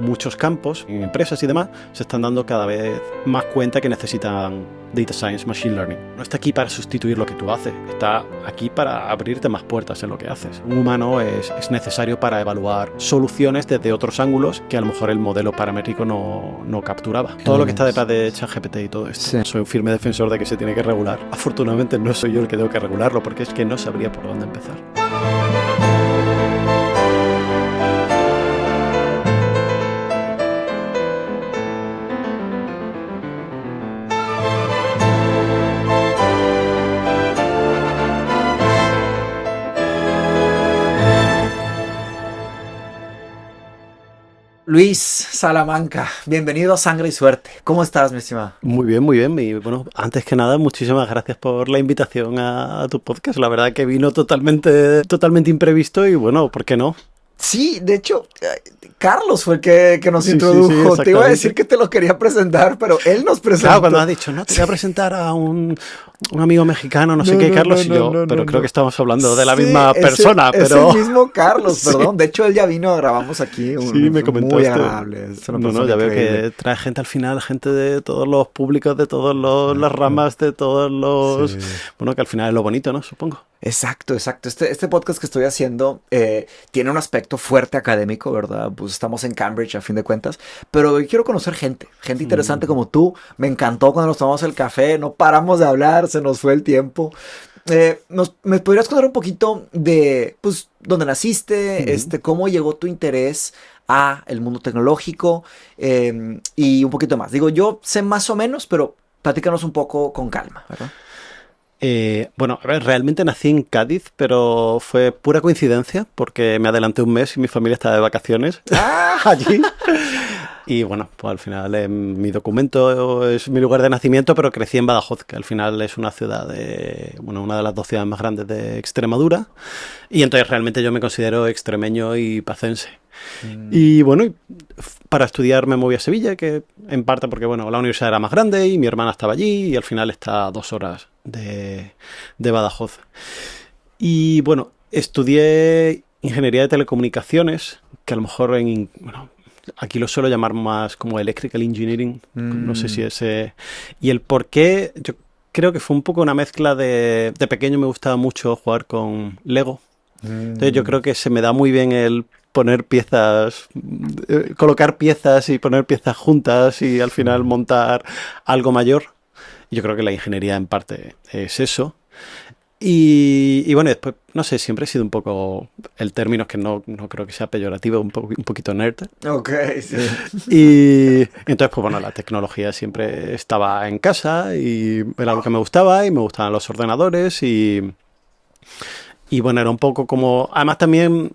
muchos campos, en empresas y demás, se están dando cada vez más cuenta que necesitan Data Science, Machine Learning. No está aquí para sustituir lo que tú haces, está aquí para abrirte más puertas en lo que haces. Un humano es necesario para evaluar soluciones desde otros ángulos que a lo mejor el modelo paramétrico no capturaba. Todo lo que está detrás de ChatGPT y todo esto. Sí. Soy un firme defensor de que se tiene que regular. Afortunadamente no soy yo el que tengo que regularlo, porque es que no sabría por dónde empezar. Luis Salamanca, bienvenido a Sangre y Suerte. ¿Cómo estás, mi estimado? Muy bien, muy bien. Y bueno, antes que nada, muchísimas gracias por la invitación a tu podcast. La verdad que vino totalmente imprevisto y bueno, ¿por qué no? Sí, de hecho, Carlos fue el que nos introdujo. Sí, te iba a decir que te lo quería presentar, pero él nos presentó. Claro, cuando has dicho, no, te voy a presentar a un amigo mexicano, no sé qué, Carlos, y yo, pero creo que estamos hablando de la misma persona. Es el mismo Carlos, perdón. De hecho, él ya vino, grabamos aquí. Sí, me comentó. Muy agradable. No, ya veo que trae gente al final, gente de todos los públicos, de todas las ramas, de todos los... Sí. Bueno, que al final es lo bonito, ¿no? Supongo. Exacto. Este podcast que estoy haciendo tiene un aspecto fuerte académico, ¿verdad? Pues estamos en Cambridge a fin de cuentas, pero quiero conocer gente interesante como tú. Me encantó cuando nos tomamos el café, no paramos de hablar, se nos fue el tiempo. ¿Me podrías contar un poquito de, pues, dónde naciste, cómo llegó tu interés a el mundo tecnológico y un poquito más? Digo, yo sé más o menos, pero platícanos un poco con calma, ¿verdad? Bueno, a ver, realmente nací en Cádiz, pero fue pura coincidencia porque me adelanté un mes y mi familia estaba de vacaciones allí. Y bueno, pues al final mi documento es mi lugar de nacimiento, pero crecí en Badajoz, que al final es una ciudad una de las 2 ciudades más grandes de Extremadura. Y entonces realmente yo me considero extremeño y pacense. Y bueno, para estudiar me moví a Sevilla, que en parte porque bueno, la universidad era más grande y mi hermana estaba allí y al final está a 2 horas de Badajoz. Y bueno, estudié ingeniería de telecomunicaciones, que a lo mejor aquí lo suelo llamar más como electrical engineering, no sé si ese... Y el por qué, yo creo que fue un poco una mezcla de pequeño me gustaba mucho jugar con Lego. Entonces yo creo que se me da muy bien el poner piezas, colocar piezas y poner piezas juntas y al final montar algo mayor. Yo creo que la ingeniería en parte es eso. Y bueno, después, no sé, siempre he sido un poco, el término es que no creo que sea peyorativo, un poquito nerd. Ok, sí. Y entonces, pues bueno, la tecnología siempre estaba en casa y era lo que me gustaba y me gustaban los ordenadores y bueno, era un poco como, además también...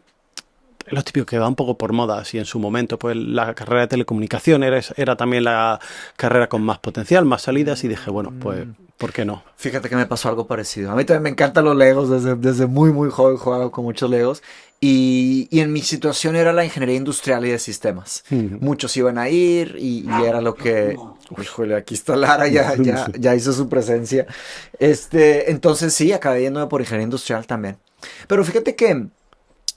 Lo típico que va un poco por moda, así en su momento, pues la carrera de telecomunicación era también la carrera con más potencial, más salidas, y dije, bueno, pues, ¿por qué no? Fíjate que me pasó algo parecido. A mí también me encantan los Legos, desde muy, muy joven jugaba con muchos Legos, y en mi situación era la ingeniería industrial y de sistemas. Muchos iban a ir, y era lo que... Híjole, aquí está Lara, ya hizo su presencia. Entonces sí, acabé yéndome por ingeniería industrial también. Pero fíjate que...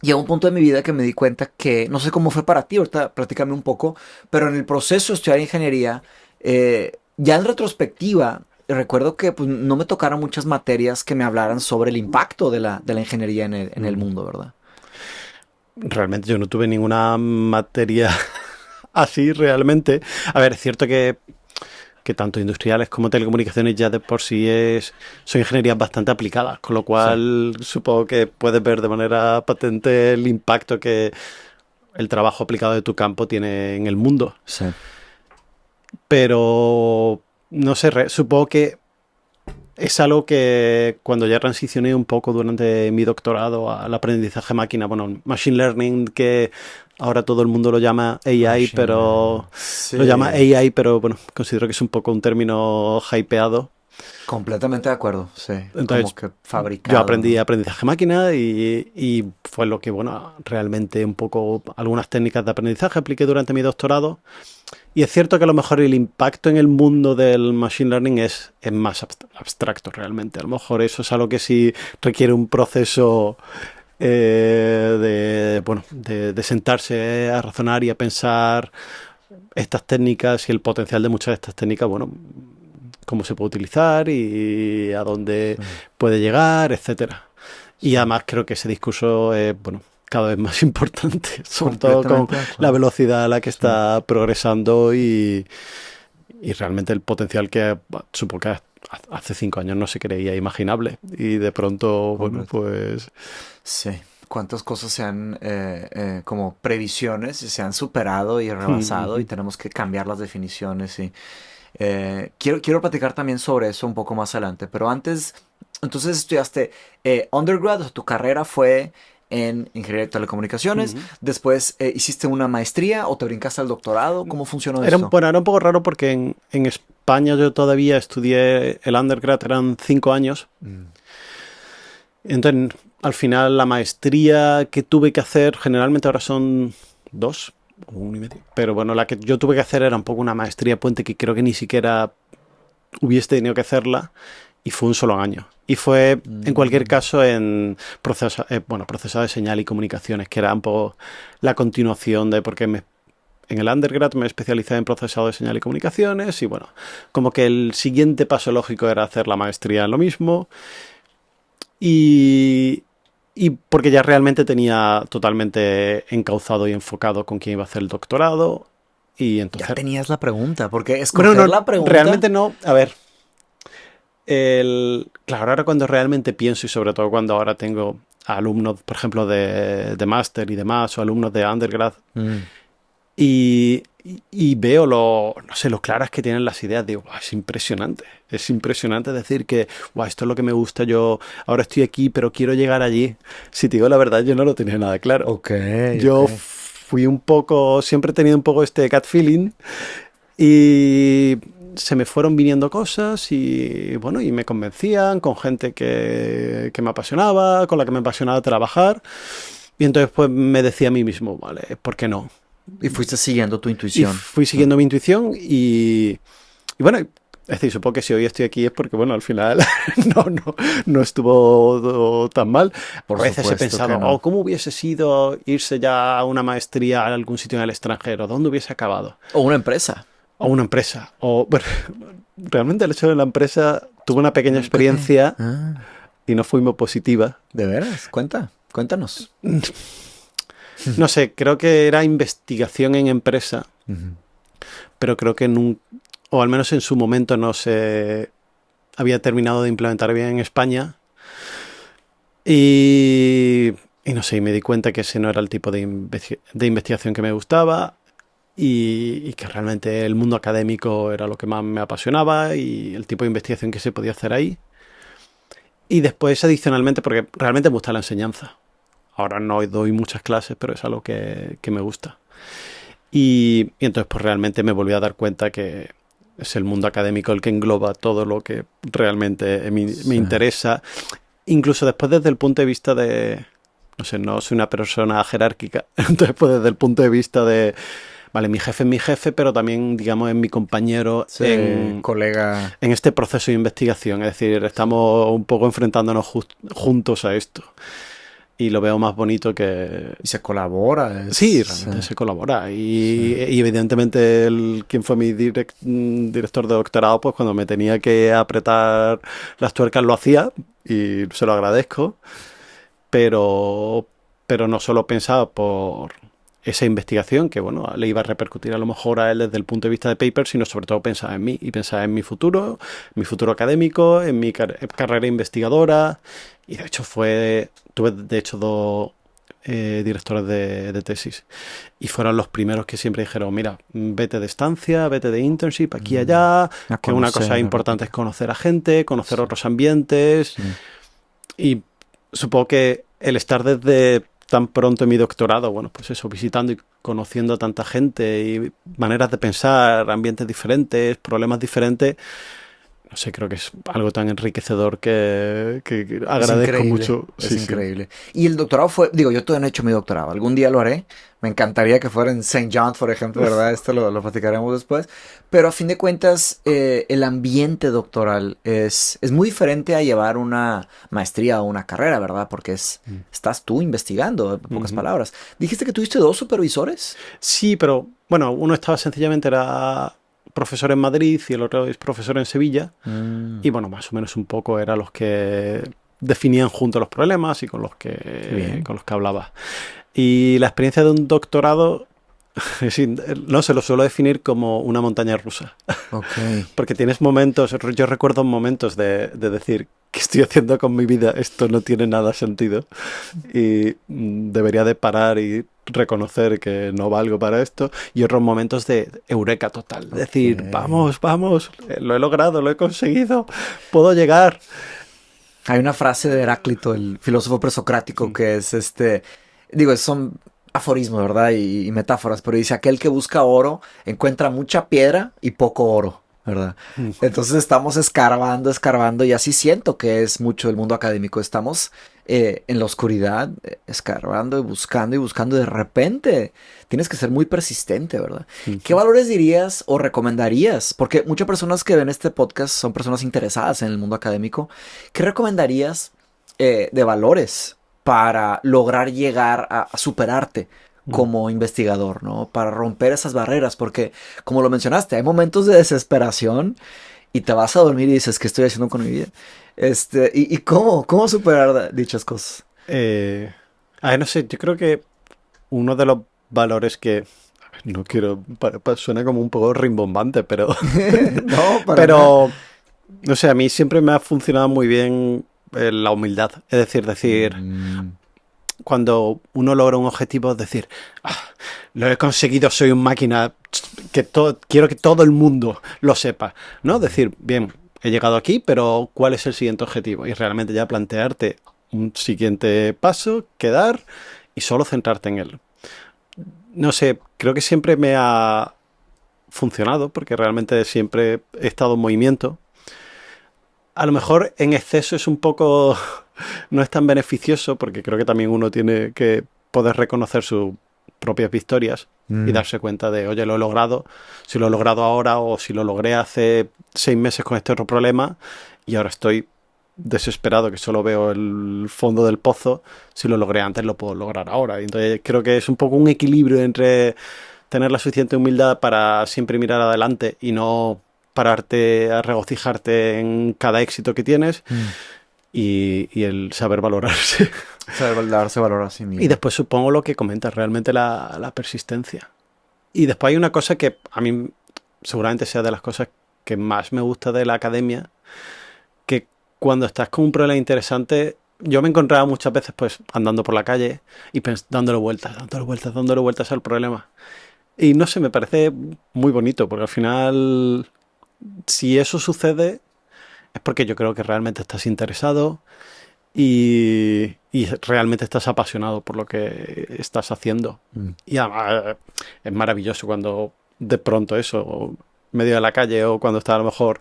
llegó un punto de mi vida que me di cuenta que, no sé cómo fue para ti, ahorita platícame un poco, pero en el proceso de estudiar ingeniería, ya en retrospectiva, recuerdo que pues, no me tocaron muchas materias que me hablaran sobre el impacto de la ingeniería en el mundo, ¿verdad? Realmente yo no tuve ninguna materia así realmente. A ver, es cierto que tanto industriales como telecomunicaciones ya de por sí son ingenierías bastante aplicadas, con lo cual supongo que puedes ver de manera patente el impacto que el trabajo aplicado de tu campo tiene en el mundo. Sí. Pero, no sé, supongo que es algo que cuando ya transicioné un poco durante mi doctorado al aprendizaje máquina, bueno, Machine Learning, que ahora todo el mundo lo llama AI, pero lo llama AI, pero bueno, considero que es un poco un término hypeado. Completamente de acuerdo, sí. Entonces, como que fabricado. Yo aprendí aprendizaje máquina y fue lo que, bueno, realmente un poco algunas técnicas de aprendizaje apliqué durante mi doctorado. Y es cierto que a lo mejor el impacto en el mundo del machine learning es más abstracto realmente. A lo mejor eso es algo que sí requiere un proceso de sentarse a razonar y a pensar estas técnicas y el potencial de muchas de estas técnicas, bueno, cómo se puede utilizar y a dónde puede llegar, etcétera. Y además creo que ese discurso es, bueno, cada vez más importante, sobre todo con la velocidad a la que está progresando y realmente el potencial que supongo que hace 5 años no se creía imaginable. Y de pronto, bueno, pues... Sí. Cuántas cosas se han, como previsiones, se han superado y rebasado y tenemos que cambiar las definiciones. Y, quiero platicar también sobre eso un poco más adelante, pero antes, entonces estudiaste undergrad, tu carrera fue en ingeniería de telecomunicaciones, después hiciste una maestría o te brincaste al doctorado, ¿cómo funcionó eso? Bueno, era un poco raro porque en España yo todavía estudié el undergrad, eran 5 años. Entonces, al final, la maestría que tuve que hacer, generalmente ahora son 2 o 1,5. Pero bueno, la que yo tuve que hacer era un poco una maestría puente que creo que ni siquiera hubiese tenido que hacerla y fue un solo año. Y fue, en cualquier caso, en procesado de señal y comunicaciones, que era un poco la continuación de porque en el undergrad me especialicé en procesado de señal y comunicaciones y bueno, como que el siguiente paso lógico era hacer la maestría en lo mismo. Y porque ya realmente tenía totalmente encauzado y enfocado con quién iba a hacer el doctorado. Y entonces... Ya tenías la pregunta, porque escoger la pregunta... Realmente no. A ver, claro, ahora cuando realmente pienso y sobre todo cuando ahora tengo alumnos, por ejemplo, de máster y demás, o alumnos de undergrad, y veo no sé, lo claras que tienen las ideas, digo, es impresionante. Es impresionante decir que, esto es lo que me gusta, yo ahora estoy aquí, pero quiero llegar allí. Si te digo la verdad, yo no lo tenía nada claro. Yo fui un poco, siempre he tenido un poco este gut feeling y se me fueron viniendo cosas y bueno, y me convencían con gente que me apasionaba, con la que me apasionaba trabajar. Y entonces pues me decía a mí mismo, vale, ¿por qué no? Y fuiste siguiendo tu intuición. Fui siguiendo mi intuición y bueno, es decir, supongo que si hoy estoy aquí es porque, bueno, al final no estuvo tan mal. Por veces he pensado, ¿cómo hubiese sido irse ya a una maestría a algún sitio en el extranjero? ¿Dónde hubiese acabado? O una empresa. Bueno, realmente el hecho de la empresa tuve una pequeña experiencia y no fue muy positiva. ¿De veras? Cuéntanos. No sé, creo que era investigación en empresa, pero creo que o al menos en su momento no se había terminado de implementar bien en España. Y no sé, me di cuenta que ese no era el tipo de investigación que me gustaba y que realmente el mundo académico era lo que más me apasionaba y el tipo de investigación que se podía hacer ahí. Y después, adicionalmente, porque realmente me gusta la enseñanza. Ahora no doy muchas clases, pero es algo que me gusta. Y entonces pues realmente me volví a dar cuenta que es el mundo académico el que engloba todo lo que realmente me interesa. Incluso después desde el punto de vista de... No sé, no soy una persona jerárquica. Entonces pues desde el punto de vista de... Vale, mi jefe es mi jefe, pero también, digamos, es mi compañero colega. En este proceso de investigación. Es decir, estamos un poco enfrentándonos juntos a esto. Y lo veo más bonito que... Y se colabora. Sí, realmente se colabora. Y evidentemente quien fue mi director de doctorado, pues cuando me tenía que apretar las tuercas lo hacía y se lo agradezco. Pero no solo pensaba por esa investigación, que bueno, le iba a repercutir a lo mejor a él desde el punto de vista de paper, sino sobre todo pensaba en mí y pensaba en mi futuro académico, en mi carrera investigadora. Y de hecho tuve de hecho 2 directores de tesis y fueron los primeros que siempre dijeron, mira, vete de estancia, vete de internship aquí y allá, que una cosa importante es conocer a gente, conocer otros ambientes. Y supongo que el estar desde tan pronto en mi doctorado, bueno, pues eso, visitando y conociendo a tanta gente y maneras de pensar, ambientes diferentes, problemas diferentes, no sé, creo que es algo tan enriquecedor que Es agradezco increíble, mucho. es Sí, sí. increíble. Y el doctorado fue, digo, yo todavía no he hecho mi doctorado, algún día lo haré. Me encantaría que fuera en Saint John's, por ejemplo, ¿verdad? Esto lo platicaremos después. Pero a fin de cuentas, el ambiente doctoral es muy diferente a llevar una maestría o una carrera, ¿verdad? Porque Mm. estás tú investigando, en pocas Ujú. palabras. ¿Dijiste que tuviste dos supervisores? Sí, pero bueno, uno estaba sencillamente era profesor en Madrid y el otro es profesor en Sevilla. Mm, Y bueno, más o menos un poco eran los que definían juntos los problemas y qué bien. con los que hablaba. Y la experiencia de un doctorado, sí, no se lo suelo definir como una montaña rusa. Ok. Porque tienes momentos, yo recuerdo momentos de decir, ¿qué estoy haciendo con mi vida? Esto no tiene nada sentido. Y debería de parar y reconocer que no valgo para esto. Y otros momentos de eureka total. Ok. Decir, vamos, vamos, lo he logrado, lo he conseguido, puedo llegar. Hay una frase de Heráclito, el filósofo presocrático, que es digo, son aforismos, ¿verdad? Y metáforas, pero dice, aquel que busca oro encuentra mucha piedra y poco oro, ¿verdad? Entonces estamos escarbando, escarbando, y así siento que es mucho el mundo académico. Estamos en la oscuridad, escarbando y buscando, y de repente tienes que ser muy persistente, ¿verdad? ¿Qué valores dirías o recomendarías? Porque muchas personas que ven este podcast son personas interesadas en el mundo académico. ¿Qué recomendarías de valores para lograr llegar a superarte como investigador, ¿no? Para romper esas barreras, porque como lo mencionaste, hay momentos de desesperación y te vas a dormir y dices, ¿qué estoy haciendo con mi vida? ¿Y cómo superar dichas cosas? Eh, no sé, yo creo que uno de los valores que, a ver, no quiero, suena como un poco rimbombante, pero, No, para nada. pero, no sé, a mí siempre me ha funcionado muy bien la humildad. Es decir, Mm, cuando uno logra un objetivo, es decir, "Ah, lo he conseguido, soy un máquina, quiero que todo el mundo lo sepa, ¿no? Decir, bien, he llegado aquí, pero ¿cuál es el siguiente objetivo? Y realmente ya plantearte un siguiente paso, quedar y solo centrarte en él. No sé, creo que siempre me ha funcionado porque realmente siempre he estado en movimiento. A lo mejor en exceso es un poco, no es tan beneficioso porque creo que también uno tiene que poder reconocer sus propias victorias y mm. darse cuenta de, oye, lo he logrado, si lo he logrado ahora o si lo logré hace 6 meses con este otro problema y ahora estoy desesperado que solo veo el fondo del pozo, si lo logré antes lo puedo lograr ahora. Y entonces creo que es un poco un equilibrio entre tener la suficiente humildad para siempre mirar adelante y no pararte a regocijarte en cada éxito que tienes Mm. y el saber valorarse. Darse valor a sí Y mismo. después supongo lo que comentas, realmente la persistencia. Y después hay una cosa que a mí seguramente sea de las cosas que más me gusta de la academia, que cuando estás con un problema interesante, yo me encontraba muchas veces pues andando por la calle y dándole vueltas, dándole vueltas, dándole vueltas al problema. Y no sé, me parece muy bonito, porque al final, si eso sucede, es porque yo creo que realmente estás interesado y realmente estás apasionado por lo que estás haciendo. Mm. Y además, es maravilloso cuando de pronto eso, o medio de la calle o cuando estás a lo mejor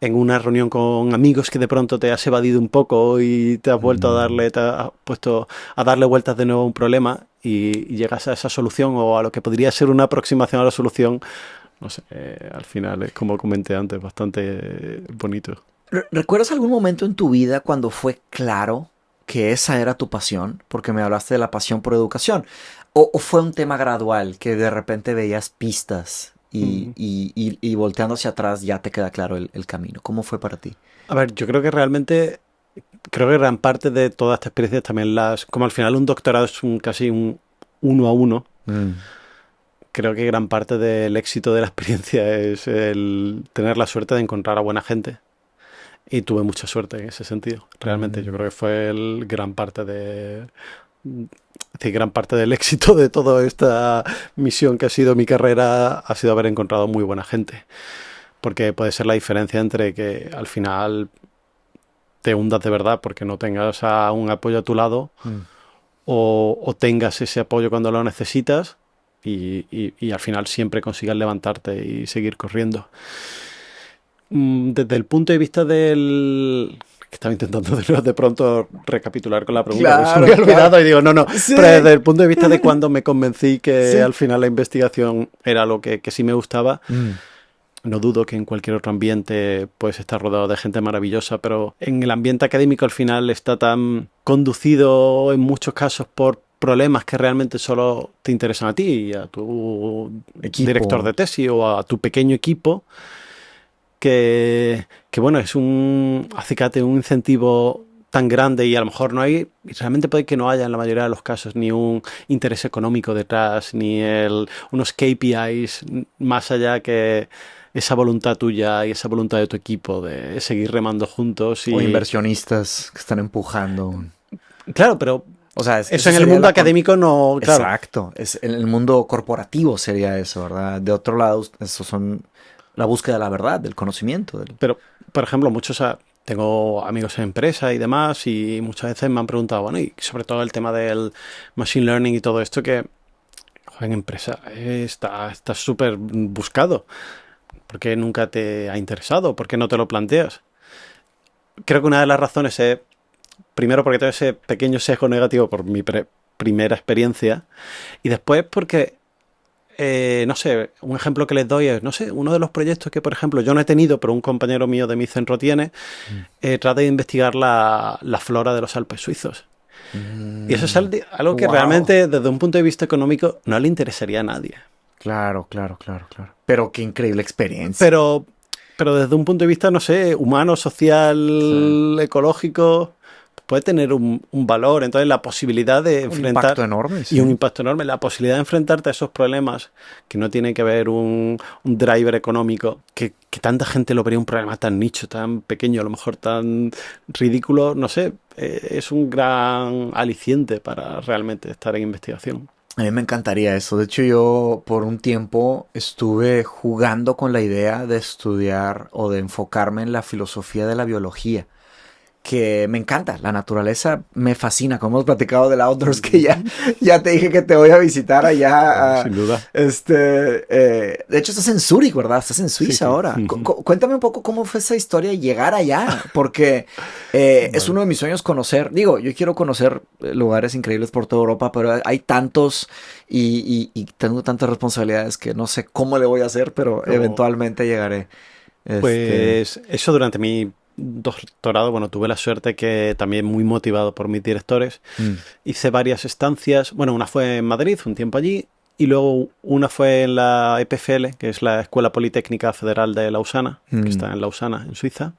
en una reunión con amigos que de pronto te has evadido un poco y te has vuelto a Mm. te has puesto a darle vueltas de nuevo a un problema y llegas a esa solución o a lo que podría ser una aproximación a la solución, no sé, al final es como comenté antes, bastante bonito. ¿Recuerdas algún momento en tu vida cuando fue claro que esa era tu pasión? Porque me hablaste de la pasión por educación. ¿O fue un tema gradual que de repente veías pistas Mm. y volteando hacia atrás ya te queda claro el camino? ¿Cómo fue para ti? A ver, yo creo que realmente, creo que gran parte de toda esta experiencia también como al final un doctorado es casi un uno a uno, Mm, creo que gran parte del éxito de la experiencia es el tener la suerte de encontrar a buena gente. Y tuve mucha suerte en ese sentido. Realmente yo mm, creo que fue el gran parte de... Es decir, gran parte del éxito de toda esta misión que ha sido mi carrera ha sido haber encontrado muy buena gente. Porque puede ser la diferencia entre que al final te hundas de verdad porque no tengas a un apoyo a tu lado mm. o tengas ese apoyo cuando lo necesitas y al final siempre consigas levantarte y seguir corriendo. Desde el punto de vista del... que estaba intentando de pronto recapitular con la pregunta, pero se me había olvidado y digo, no, Sí. pero desde el punto de vista de cuando me convencí que Sí. al final la investigación era lo que sí me gustaba, no dudo que en cualquier otro ambiente puedes estar rodeado de gente maravillosa, pero en el ambiente académico al final está tan conducido en muchos casos por problemas que realmente solo te interesan a ti y a tu director de tesis o a tu pequeño equipo, que bueno, es un acicate, un incentivo tan grande y a lo mejor no hay, y realmente puede que no haya en la mayoría de los casos ni un interés económico detrás, ni unos KPIs más allá que esa voluntad tuya y esa voluntad de tu equipo de seguir remando juntos. O inversionistas que están empujando. Claro, pero o sea, eso en el mundo académico no... Claro. Exacto. En el mundo corporativo sería eso, ¿verdad? De otro lado, eso son la búsqueda de la verdad, del conocimiento. Pero, por ejemplo, tengo amigos en empresa y demás y muchas veces me han preguntado, bueno, y sobre todo el tema del machine learning y todo esto que en empresa está súper buscado. ¿Por qué nunca te ha interesado? ¿Por qué no te lo planteas? Creo que una de las razones es, primero, porque tengo ese pequeño sesgo negativo por mi primera experiencia y después porque, no sé, un ejemplo que les doy es, no sé, uno de los proyectos que, por ejemplo, yo no he tenido, pero un compañero mío de mi centro tiene, trata de investigar la flora de los Alpes suizos. Y eso es algo que realmente, desde un punto de vista económico, no le interesaría a nadie. Claro. Pero qué increíble experiencia. Pero desde un punto de vista, no sé, humano, social, ecológico, puede tener un valor. Entonces, la posibilidad de enfrentar... Un impacto enorme, sí. Y un impacto enorme. La posibilidad de enfrentarte a esos problemas que no tiene que ver un driver económico, que tanta gente lo vería un problema tan nicho, tan pequeño, a lo mejor tan ridículo, no sé, es un gran aliciente para realmente estar en investigación. A mí me encantaría eso. De hecho, yo por un tiempo estuve jugando con la idea de estudiar o de enfocarme en la filosofía de la biología, que me encanta. La naturaleza me fascina. Como hemos platicado del Outdoors, que ya te dije que te voy a visitar allá. Sin duda. De hecho, estás en Zúrich, ¿verdad? Estás en Suiza ahora. Cuéntame un poco cómo fue esa historia de llegar allá, porque es uno de mis sueños conocer. Digo, yo quiero conocer lugares increíbles por toda Europa, pero hay tantos y tengo tantas responsabilidades que no sé cómo le voy a hacer, pero eventualmente llegaré. Pues eso durante mi doctorado, bueno, tuve la suerte que también muy motivado por mis directores, hice varias estancias, bueno, una fue en Madrid, un tiempo allí, y luego una fue en la EPFL, que es la Escuela Politécnica Federal de Lausana, que está en Lausana, en Suiza,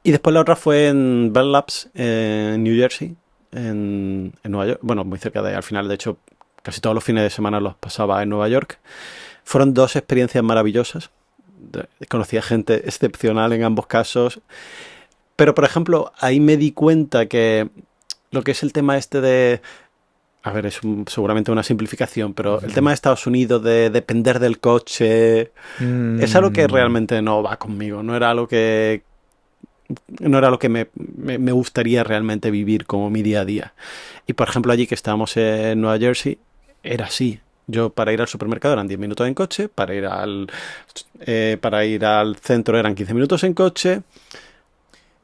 y después la otra fue en Bell Labs, en New Jersey, en Nueva York, bueno, muy cerca de, al final, de hecho, casi todos los fines de semana los pasaba en Nueva York. Fueron dos experiencias maravillosas. Conocí a gente excepcional en ambos casos, pero por ejemplo ahí me di cuenta que lo que es el tema este de, a ver, es seguramente una simplificación, pero el tema de Estados Unidos de depender del coche es algo que realmente no va conmigo, no era algo que me gustaría realmente vivir como mi día a día. Y por ejemplo allí que estábamos en Nueva Jersey era así. Yo para ir al supermercado eran 10 minutos en coche, para ir al centro eran 15 minutos en coche.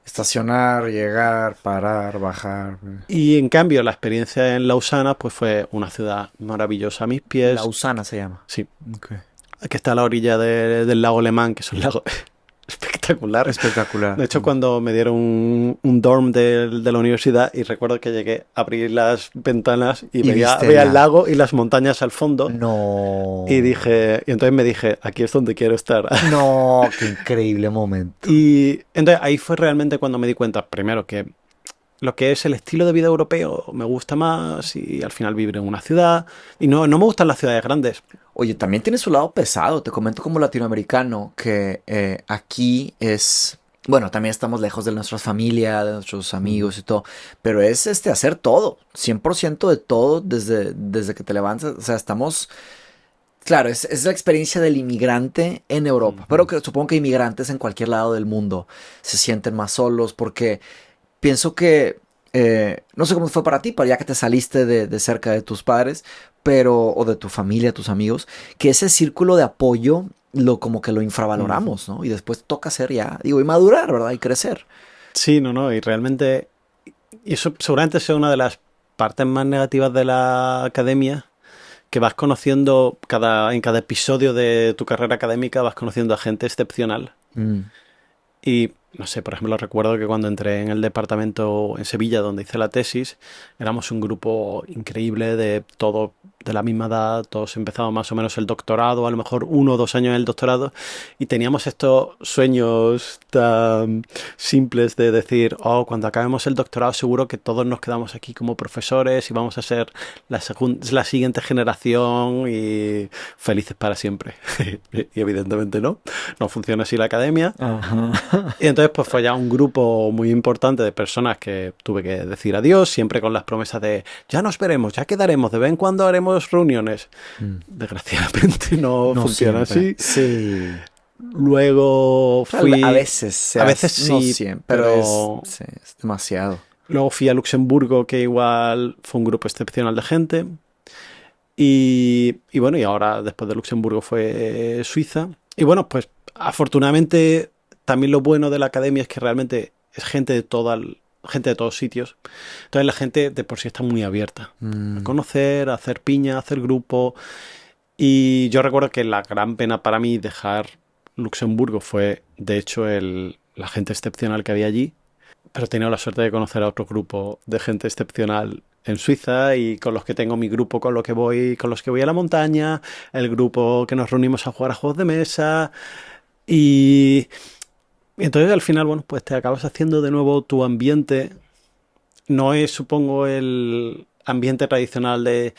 Estacionar, llegar, parar, bajar. Y en cambio la experiencia en Lausana pues fue una ciudad maravillosa a mis pies. Lausana se llama. Sí. Okay. Que está a la orilla del lago Le Mans, que es un lago espectacular. Espectacular. De hecho, cuando me dieron un dorm de la universidad y recuerdo que llegué a abrir las ventanas y veía el lago y las montañas al fondo. No. Y entonces me dije, aquí es donde quiero estar. No, qué increíble momento. Y entonces ahí fue realmente cuando me di cuenta, primero, que lo que es el estilo de vida europeo me gusta más y al final vivir en una ciudad. Y no me gustan las ciudades grandes. Oye, también tiene su lado pesado, te comento como latinoamericano, que aquí es, bueno, también estamos lejos de nuestras familias, de nuestros amigos y todo, pero es hacer todo, 100% de todo desde que te levantas, o sea, estamos, claro, es la experiencia del inmigrante en Europa, pero que supongo que inmigrantes en cualquier lado del mundo se sienten más solos porque pienso que, no sé cómo fue para ti, pero ya que te saliste de cerca de tus padres, o de tu familia, tus amigos, que ese círculo de apoyo como que lo infravaloramos, ¿no? Y después toca ser ya, digo, y madurar, ¿verdad? Y crecer. Sí, no, y realmente, y eso seguramente sea una de las partes más negativas de la academia, que vas conociendo en cada episodio de tu carrera académica, vas conociendo a gente excepcional. Y, no sé, por ejemplo, recuerdo que cuando entré en el departamento en Sevilla, donde hice la tesis, éramos un grupo increíble de todos de la misma edad, todos empezamos más o menos el doctorado, a lo mejor 1 o 2 años en el doctorado, y teníamos estos sueños tan simples de decir, oh, cuando acabemos el doctorado seguro que todos nos quedamos aquí como profesores y vamos a ser la siguiente generación y felices para siempre. Y evidentemente no funciona así la academia. Ajá. Y entonces pues fue ya un grupo muy importante de personas que tuve que decir adiós, siempre con las promesas de ya nos veremos, ya quedaremos, de vez en cuando haremos reuniones. Desgraciadamente no funciona siempre. así. Sí. Luego fui... A veces, A veces sí, no siempre, pero es demasiado. Luego fui a Luxemburgo, que igual fue un grupo excepcional de gente. Y bueno, y ahora después de Luxemburgo fue Suiza. Y bueno, pues afortunadamente también lo bueno de la academia es que realmente es gente de todos sitios. Entonces la gente de por sí está muy abierta a conocer, a hacer piña, a hacer grupo. Y yo recuerdo que la gran pena para mí dejar Luxemburgo fue, de hecho, la gente excepcional que había allí. Pero he tenido la suerte de conocer a otro grupo de gente excepcional en Suiza y con los que tengo mi grupo con los que voy a la montaña, el grupo que nos reunimos a jugar a juegos de mesa y entonces al final, bueno, pues te acabas haciendo de nuevo tu ambiente. No es, supongo, el ambiente tradicional de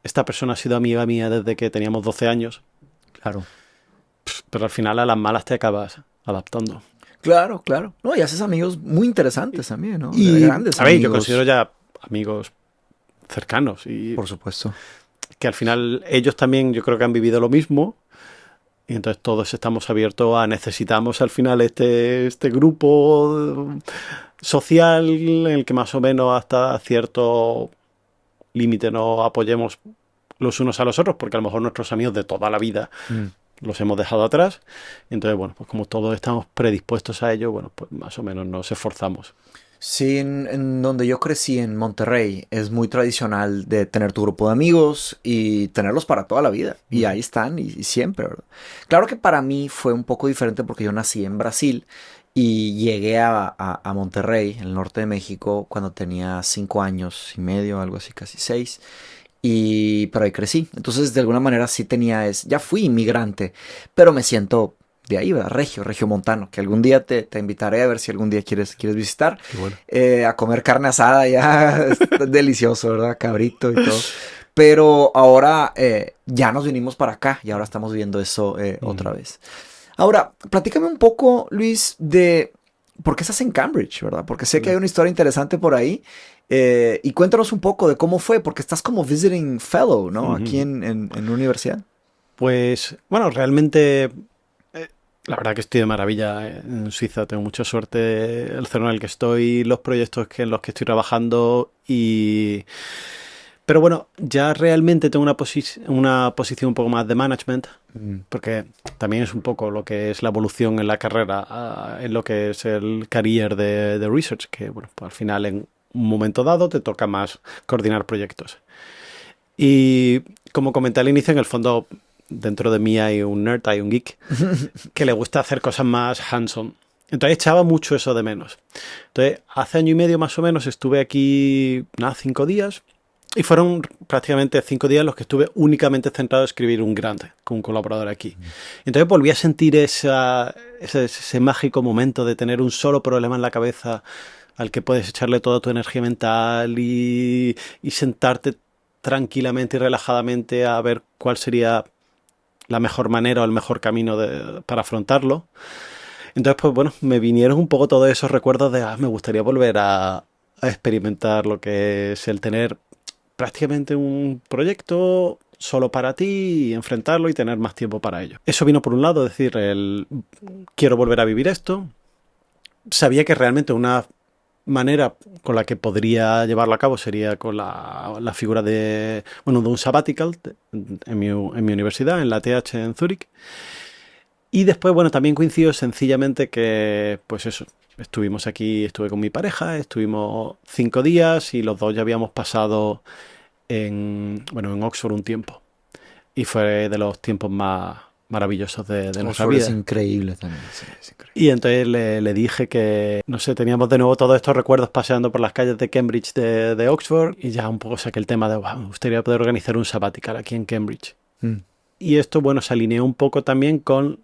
esta persona ha sido amiga mía desde que teníamos 12 años, Claro. pero al final a las malas te acabas adaptando. Claro, claro. No, y haces amigos muy interesantes también, ¿no? Y, Grandes a ver, amigos. yo considero ya amigos cercanos y Por supuesto. que al final ellos también yo creo que han vivido lo mismo y entonces todos estamos abiertos necesitamos al final este grupo social en el que más o menos hasta cierto límite nos apoyemos los unos a los otros, porque a lo mejor nuestros amigos de toda la vida los hemos dejado atrás. Entonces, bueno, pues como todos estamos predispuestos a ello, bueno, pues más o menos nos esforzamos. Sí, en donde yo crecí, en Monterrey, es muy tradicional de tener tu grupo de amigos y tenerlos para toda la vida. Y ahí están y siempre, ¿verdad? Claro que para mí fue un poco diferente porque yo nací en Brasil y llegué a Monterrey, en el norte de México, cuando tenía 5 años y medio, algo así, casi 6. Pero ahí crecí. Entonces, de alguna manera sí ya fui inmigrante, pero me siento de ahí, ¿verdad? Regio montano, que algún día te invitaré a ver si algún día quieres visitar. Qué bueno. A comer carne asada ya, es delicioso, ¿verdad? Cabrito y todo. Pero ahora ya nos vinimos para acá y ahora estamos viendo eso otra vez. Ahora, platícame un poco, Luis, de por qué estás en Cambridge, ¿verdad? Porque sé que hay una historia interesante por ahí. Y cuéntanos un poco de cómo fue, porque estás como visiting fellow, ¿no? Aquí en una universidad. Pues, bueno, realmente, la verdad que estoy de maravilla en Suiza. Tengo mucha suerte el centro en el que estoy, los proyectos en los que estoy trabajando Pero bueno, ya realmente tengo una posición un poco más de management, porque también es un poco lo que es la evolución en la carrera, en lo que es el career de research, que bueno, pues al final en un momento dado te toca más coordinar proyectos. Y como comenté al inicio, en el fondo, dentro de mí hay un nerd, hay un geek, que le gusta hacer cosas más hands-on. Entonces echaba mucho eso de menos. Entonces, hace año y medio más o menos estuve aquí, 5 días, y fueron prácticamente 5 días los que estuve únicamente centrado en escribir un grant con un colaborador aquí. Entonces volví a sentir ese mágico momento de tener un solo problema en la cabeza al que puedes echarle toda tu energía mental y sentarte tranquilamente y relajadamente a ver cuál sería la mejor manera o el mejor camino para afrontarlo. Entonces, pues bueno, me vinieron un poco todos esos recuerdos de me gustaría volver a experimentar lo que es el tener prácticamente un proyecto solo para ti y enfrentarlo y tener más tiempo para ello. Eso vino por un lado, es decir, quiero volver a vivir esto. Sabía que realmente una manera con la que podría llevarlo a cabo sería con la figura de un sabbatical en mi universidad, en la TH en Zúrich. Y después, bueno, también coincidió sencillamente que, pues eso, estuvimos aquí, estuve con mi pareja, estuvimos 5 días y los dos ya habíamos pasado en Oxford un tiempo. Y fue de los tiempos más maravillosos de nuestra Oxford es vida. increíble también. Sí, es increíble. Y entonces le dije que, no sé, teníamos de nuevo todos estos recuerdos paseando por las calles de Cambridge de Oxford y ya un poco saqué el tema de, wow, me gustaría poder organizar un sabbatical aquí en Cambridge. Y esto, bueno, se alineó un poco también con,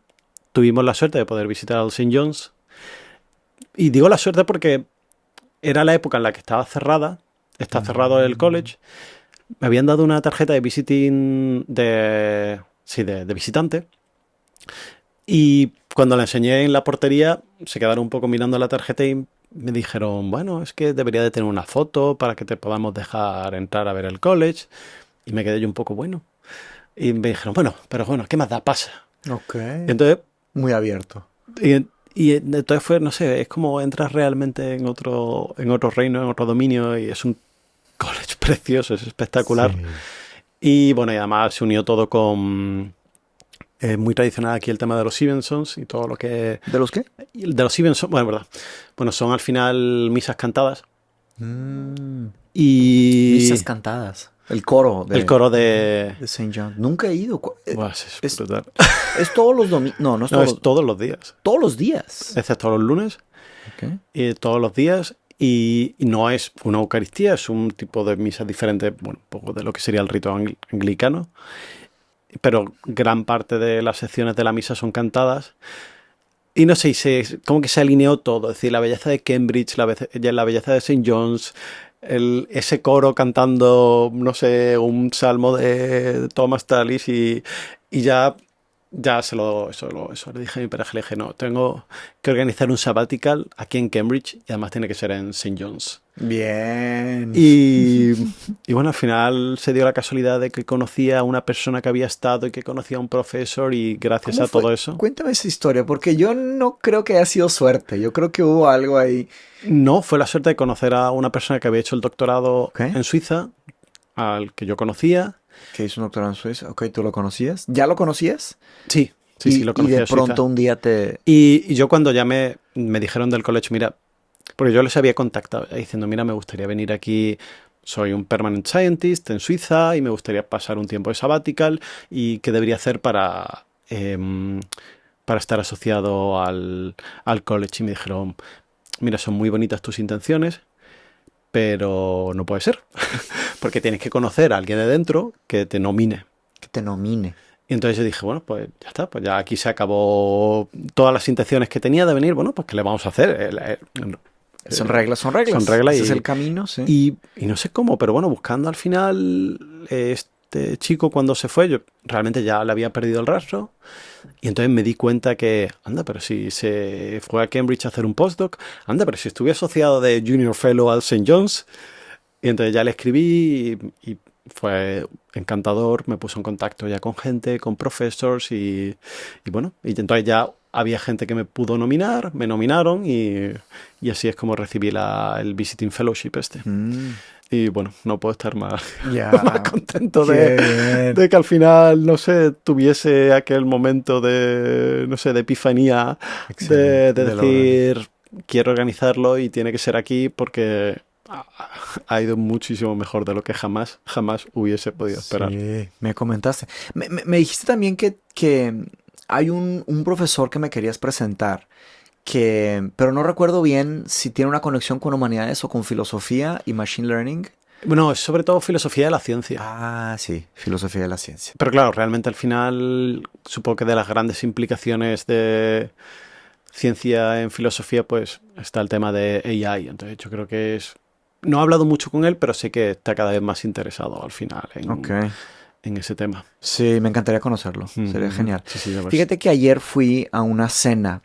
tuvimos la suerte de poder visitar al St. John's. Y digo la suerte porque era la época en la que estaba cerrada, está cerrado el college. Me habían dado una tarjeta de visiting de visitante. Y cuando la enseñé en la portería, se quedaron un poco mirando la tarjeta y me dijeron, bueno, es que debería de tener una foto para que te podamos dejar entrar a ver el college. Y me quedé yo un poco, bueno. Y me dijeron, bueno, pero bueno, ¿qué más da? Pasa. Ok. Y entonces, Muy abierto. y entonces fue, no sé, es como entras realmente en otro reino, en otro dominio, y es un college precioso, es espectacular. Sí. Y bueno, y además se unió todo con... Es muy tradicional aquí el tema de los Stevensons y todo lo que... ¿De los qué? De los Stevensons, bueno, es verdad. Bueno, son al final misas cantadas. Y... Misas cantadas. El coro el coro de St. John. Nunca he ido. Buah, es brutal. ¿Es todos los domingos? No, no es No, todos, es todos los días. todos los días. Excepto los lunes. Ok. Y todos los días. Y no es una Eucaristía, es un tipo de misa diferente, bueno, un poco de lo que sería el rito anglicano. Pero gran parte de las secciones de la misa son cantadas. Y no sé, como que se alineó todo. Es decir, la belleza de Cambridge, la belleza de St. John's, ese coro cantando, no sé, un salmo de Thomas Tallis y ya eso le dije a mi pareja, le dije, no, tengo que organizar un sabbatical aquí en Cambridge y además tiene que ser en St. John's. Bien. Y bueno, al final se dio la casualidad de que conocía a una persona que había estado y que conocía a un profesor y gracias ¿Cómo a fue? todo eso... Cuéntame esa historia, porque yo no creo que haya sido suerte. Yo creo que hubo algo ahí. No, fue la suerte de conocer a una persona que había hecho el doctorado Ok. en Suiza, al que yo conocía. Que hizo un doctorado en Suiza. Ok, ¿tú lo conocías? ¿Ya lo conocías? Sí, sí, lo Y conocía de en Suiza. pronto un día te... Y yo cuando ya me dijeron del college, mira, porque yo les había contactado diciendo, mira, me gustaría venir aquí, soy un permanent scientist en Suiza y me gustaría pasar un tiempo de sabbatical y qué debería hacer para estar asociado al college. Y me dijeron, mira, son muy bonitas tus intenciones, pero no puede ser, porque tienes que conocer a alguien de dentro que te nomine. Que te nomine. Y entonces yo dije, bueno, pues ya está, pues ya aquí se acabó todas las intenciones que tenía de venir, bueno, pues ¿qué le vamos a hacer? Son reglas, son reglas. Son reglas Ese y, es el camino, sí. y no sé cómo, pero bueno, buscando al final este chico cuando se fue, yo realmente ya le había perdido el rastro y entonces me di cuenta que, anda, pero si se fue a Cambridge a hacer un postdoc, anda, pero si estuve asociado de Junior Fellow al St. John's, y entonces ya le escribí y fue encantador, me puso en contacto ya con gente, con professors y bueno, y entonces ya había gente que me pudo nominar, me nominaron y así es como recibí el Visiting Fellowship este. Y bueno, no puedo estar más, Ya. más contento Qué bien. de que al final, no sé, tuviese aquel momento de, no sé, de epifanía, de Excelente, de decir, quiero organizarlo y tiene que ser aquí porque ha ido muchísimo mejor de lo que jamás hubiese podido esperar. Sí, me comentaste. Me dijiste también que hay un profesor que me querías presentar, pero no recuerdo bien si tiene una conexión con humanidades o con filosofía y machine learning. Bueno, es sobre todo filosofía de la ciencia. Ah, sí, filosofía de la ciencia. Pero claro, realmente al final supongo que de las grandes implicaciones de ciencia en filosofía pues está el tema de AI. Entonces yo creo que no he hablado mucho con él, pero sé que está cada vez más interesado al final en ese tema. Sí, me encantaría conocerlo. Sería genial. Sí, Fíjate que ayer fui a una cena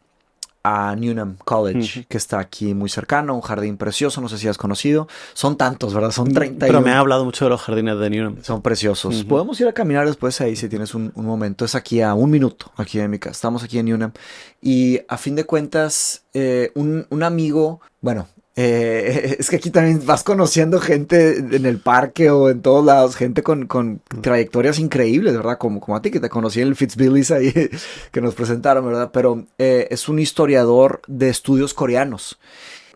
a Newnham College, que está aquí muy cercano, un jardín precioso, no sé si has conocido. Son tantos, ¿verdad? Son 31. Pero me ha hablado mucho de los jardines de Newnham. Son preciosos. Podemos ir a caminar después ahí si tienes un momento. Es aquí a 1 minuto, aquí de mi casa. Estamos aquí en Newnham. Y a fin de cuentas, un amigo, bueno, Es que aquí también vas conociendo gente en el parque o en todos lados, gente con trayectorias increíbles, ¿verdad? Como a ti, que te conocí en el Fitzbillis ahí, que nos presentaron, ¿verdad? Pero es un historiador de estudios coreanos.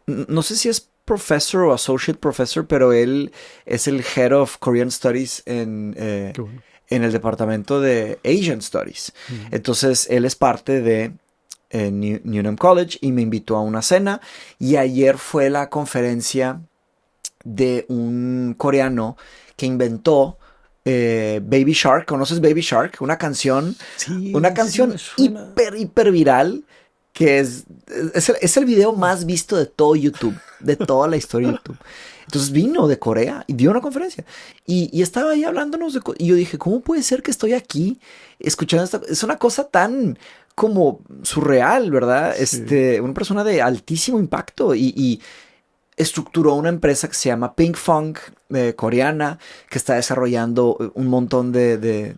No sé si es professor o associate professor, pero él es el Head of Korean Studies Qué bueno. en el departamento de Asian Studies. Entonces, él es parte de Newnham College y me invitó a una cena. Y ayer fue la conferencia de un coreano que inventó Baby Shark. ¿Conoces Baby Shark? Una Sí, sí, sí, canción me suena. hiper viral que es el video más visto de todo YouTube, de toda la historia de YouTube. Entonces vino de Corea y dio una conferencia. Y estaba ahí hablándonos y yo dije, ¿cómo puede ser que estoy aquí escuchando esta? Es una cosa tan como surreal, ¿verdad? Sí. Una persona de altísimo impacto y estructuró una empresa que se llama Pinkfong, coreana, que está desarrollando un montón de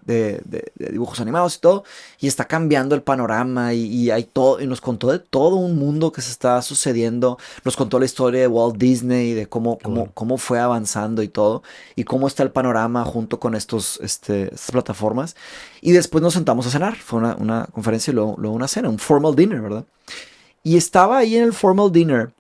dibujos animados y todo, y está cambiando el panorama y hay todo, y nos contó de todo un mundo que se está sucediendo, nos contó la historia de Walt Disney, de Qué bueno. cómo fue avanzando y todo, y cómo está el panorama junto con estas plataformas, y después nos sentamos a cenar, fue una conferencia y luego una cena, un formal dinner, ¿verdad? Y estaba ahí en el formal dinner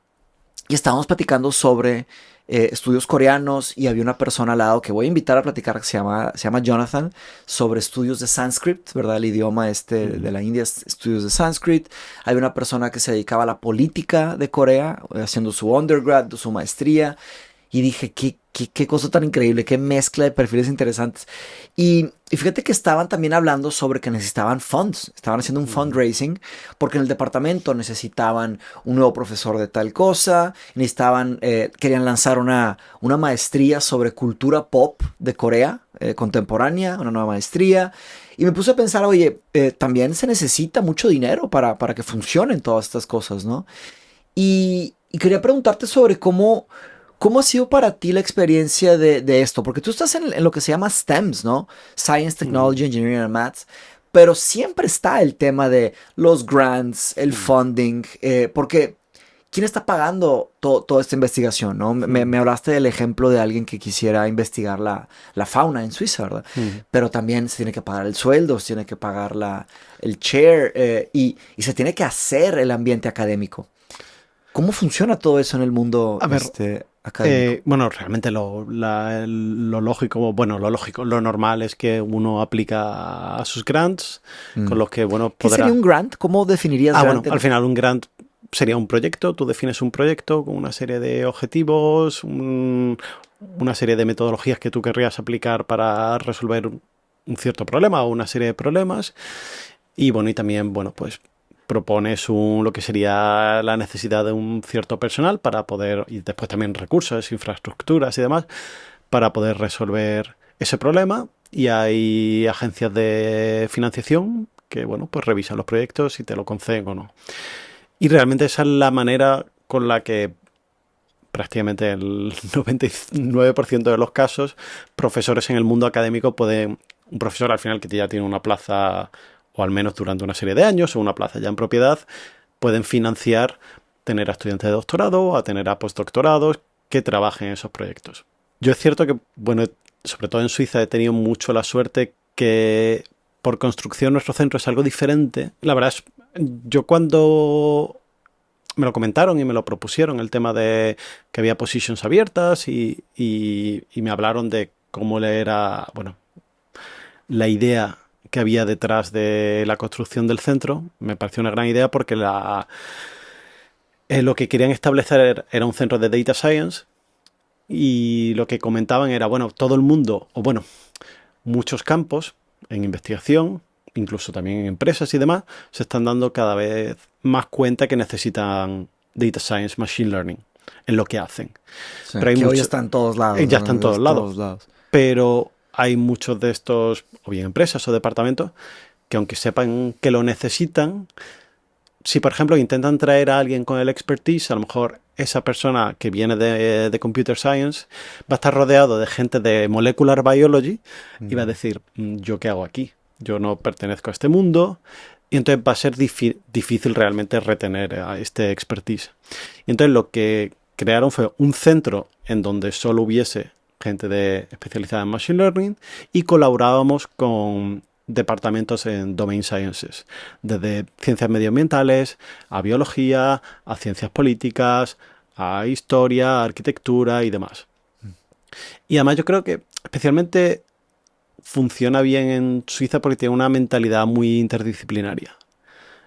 y estábamos platicando sobre estudios coreanos y había una persona al lado que voy a invitar a platicar que se llama Jonathan sobre estudios de sánscrito, ¿verdad? El idioma de la India, estudios de sánscrito. Hay una persona que se dedicaba a la política de Corea, haciendo su undergrad, su maestría. Y dije, qué cosa tan increíble, qué mezcla de perfiles interesantes. Y fíjate que estaban también hablando sobre que necesitaban funds, estaban haciendo un fundraising, porque en el departamento necesitaban un nuevo profesor de tal cosa, querían lanzar una maestría sobre cultura pop de Corea contemporánea, una nueva maestría. Y me puse a pensar, oye, también se necesita mucho dinero para que funcionen todas estas cosas, ¿no? Y quería preguntarte sobre ¿cómo ha sido para ti la experiencia de esto? Porque tú estás en lo que se llama STEMs, ¿no? Science, Technology, Engineering and Maths. Pero siempre está el tema de los grants, el funding, porque ¿quién está pagando toda esta investigación, no? Me hablaste del ejemplo de alguien que quisiera investigar la fauna en Suiza, ¿verdad? Pero también se tiene que pagar el sueldo, se tiene que pagar el chair y se tiene que hacer el ambiente académico. ¿Cómo funciona todo eso en el mundo A ver, académico? bueno, realmente lo lógico, bueno, lo normal es que uno aplica a sus grants, con los que, bueno, ¿Qué sería podrá... un grant? ¿Cómo definirías Bueno, grant? al final un grant sería un proyecto, tú defines un proyecto con una serie de objetivos, una serie de metodologías que tú querrías aplicar para resolver un cierto problema o una serie de problemas. Y bueno, y también, bueno, pues propones lo que sería la necesidad de un cierto personal para poder, y después también recursos, infraestructuras y demás, para poder resolver ese problema. Y hay agencias de financiación que, bueno, pues revisan los proyectos y te lo conceden o no. Y realmente esa es la manera con la que prácticamente el 99% de los casos, profesores en el mundo académico pueden, un profesor al final que ya tiene una plaza, o al menos durante una serie de años, o una plaza ya en propiedad, pueden financiar tener a estudiantes de doctorado, a tener a postdoctorados que trabajen en esos proyectos. Yo es cierto que, bueno, sobre todo en Suiza he tenido mucho la suerte que por construcción nuestro centro es algo diferente. La verdad es, yo cuando me lo comentaron y me lo propusieron, el tema de que había positions abiertas y me hablaron de cómo le era, bueno, la idea que había detrás de la construcción del centro. Me pareció una gran idea porque lo que querían establecer era un centro de data science y lo que comentaban era, bueno, todo el mundo, o bueno, muchos campos en investigación, incluso también en empresas y demás, se están dando cada vez más cuenta que necesitan data science, machine learning en lo que hacen. Sí, Pero hay que hoy está en todos lados. ya ¿no? está en todos lados. Pero hay muchos de estos, o bien empresas o departamentos, que aunque sepan que lo necesitan, si por ejemplo intentan traer a alguien con el expertise, a lo mejor esa persona que viene de computer science va a estar rodeado de gente de molecular biology y va a decir, ¿yo qué hago aquí? Yo no pertenezco a este mundo. Y entonces va a ser difícil realmente retener a este expertise. Y entonces lo que crearon fue un centro en donde solo hubiese gente especializada en Machine Learning y colaborábamos con departamentos en Domain Sciences, desde ciencias medioambientales, a biología, a ciencias políticas, a historia, a arquitectura y demás. Y además yo creo que especialmente funciona bien en Suiza porque tiene una mentalidad muy interdisciplinaria.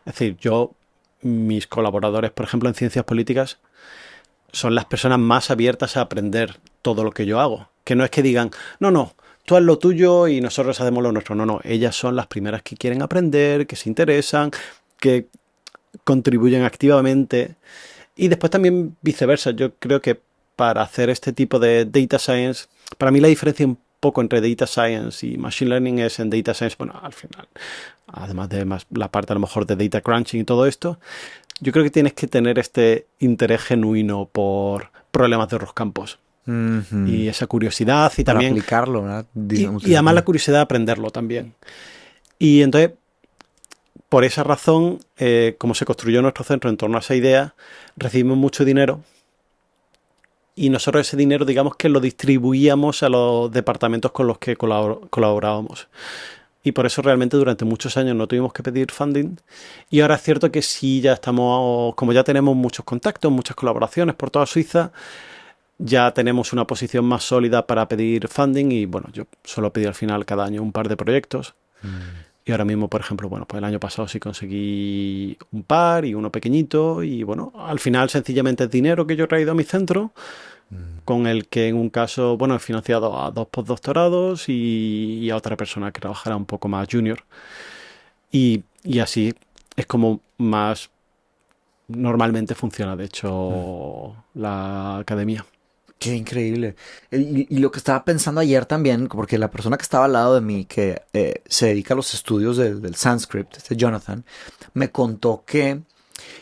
Es decir, mis colaboradores, por ejemplo, en ciencias políticas, son las personas más abiertas a aprender todo lo que yo hago. Que no es que digan, no, tú haz lo tuyo y nosotros hacemos lo nuestro. No, ellas son las primeras que quieren aprender, que se interesan, que contribuyen activamente. Y después también viceversa. Yo creo que para hacer este tipo de data science, para mí la diferencia un poco entre data science y machine learning es en data science, bueno, al final, además de la parte a lo mejor de data crunching y todo esto, yo creo que tienes que tener este interés genuino por problemas de otros campos. Y esa curiosidad y para también aplicarlo, ¿verdad? Y además la curiosidad de aprenderlo también. Y entonces, por esa razón, como se construyó nuestro centro en torno a esa idea, recibimos mucho dinero y nosotros ese dinero, digamos que lo distribuíamos a los departamentos con los que colaborábamos. Y por eso realmente durante muchos años no tuvimos que pedir funding. Y ahora es cierto que sí, ya estamos, como ya tenemos muchos contactos, muchas colaboraciones por toda Suiza, ya tenemos una posición más sólida para pedir funding y bueno, yo suelo pedir al final cada año un par de proyectos. Y ahora mismo, por ejemplo, bueno, pues el año pasado sí conseguí un par y uno pequeñito y bueno, al final sencillamente es dinero que yo he traído a mi centro, con el que en un caso, bueno, he financiado a 2 postdoctorados y a otra persona que trabajará un poco más junior. Y así es como más normalmente funciona, de hecho, la academia. Qué increíble. Y lo que estaba pensando ayer también, porque la persona que estaba al lado de mí, que se dedica a los estudios del Sanskrit, Jonathan, me contó que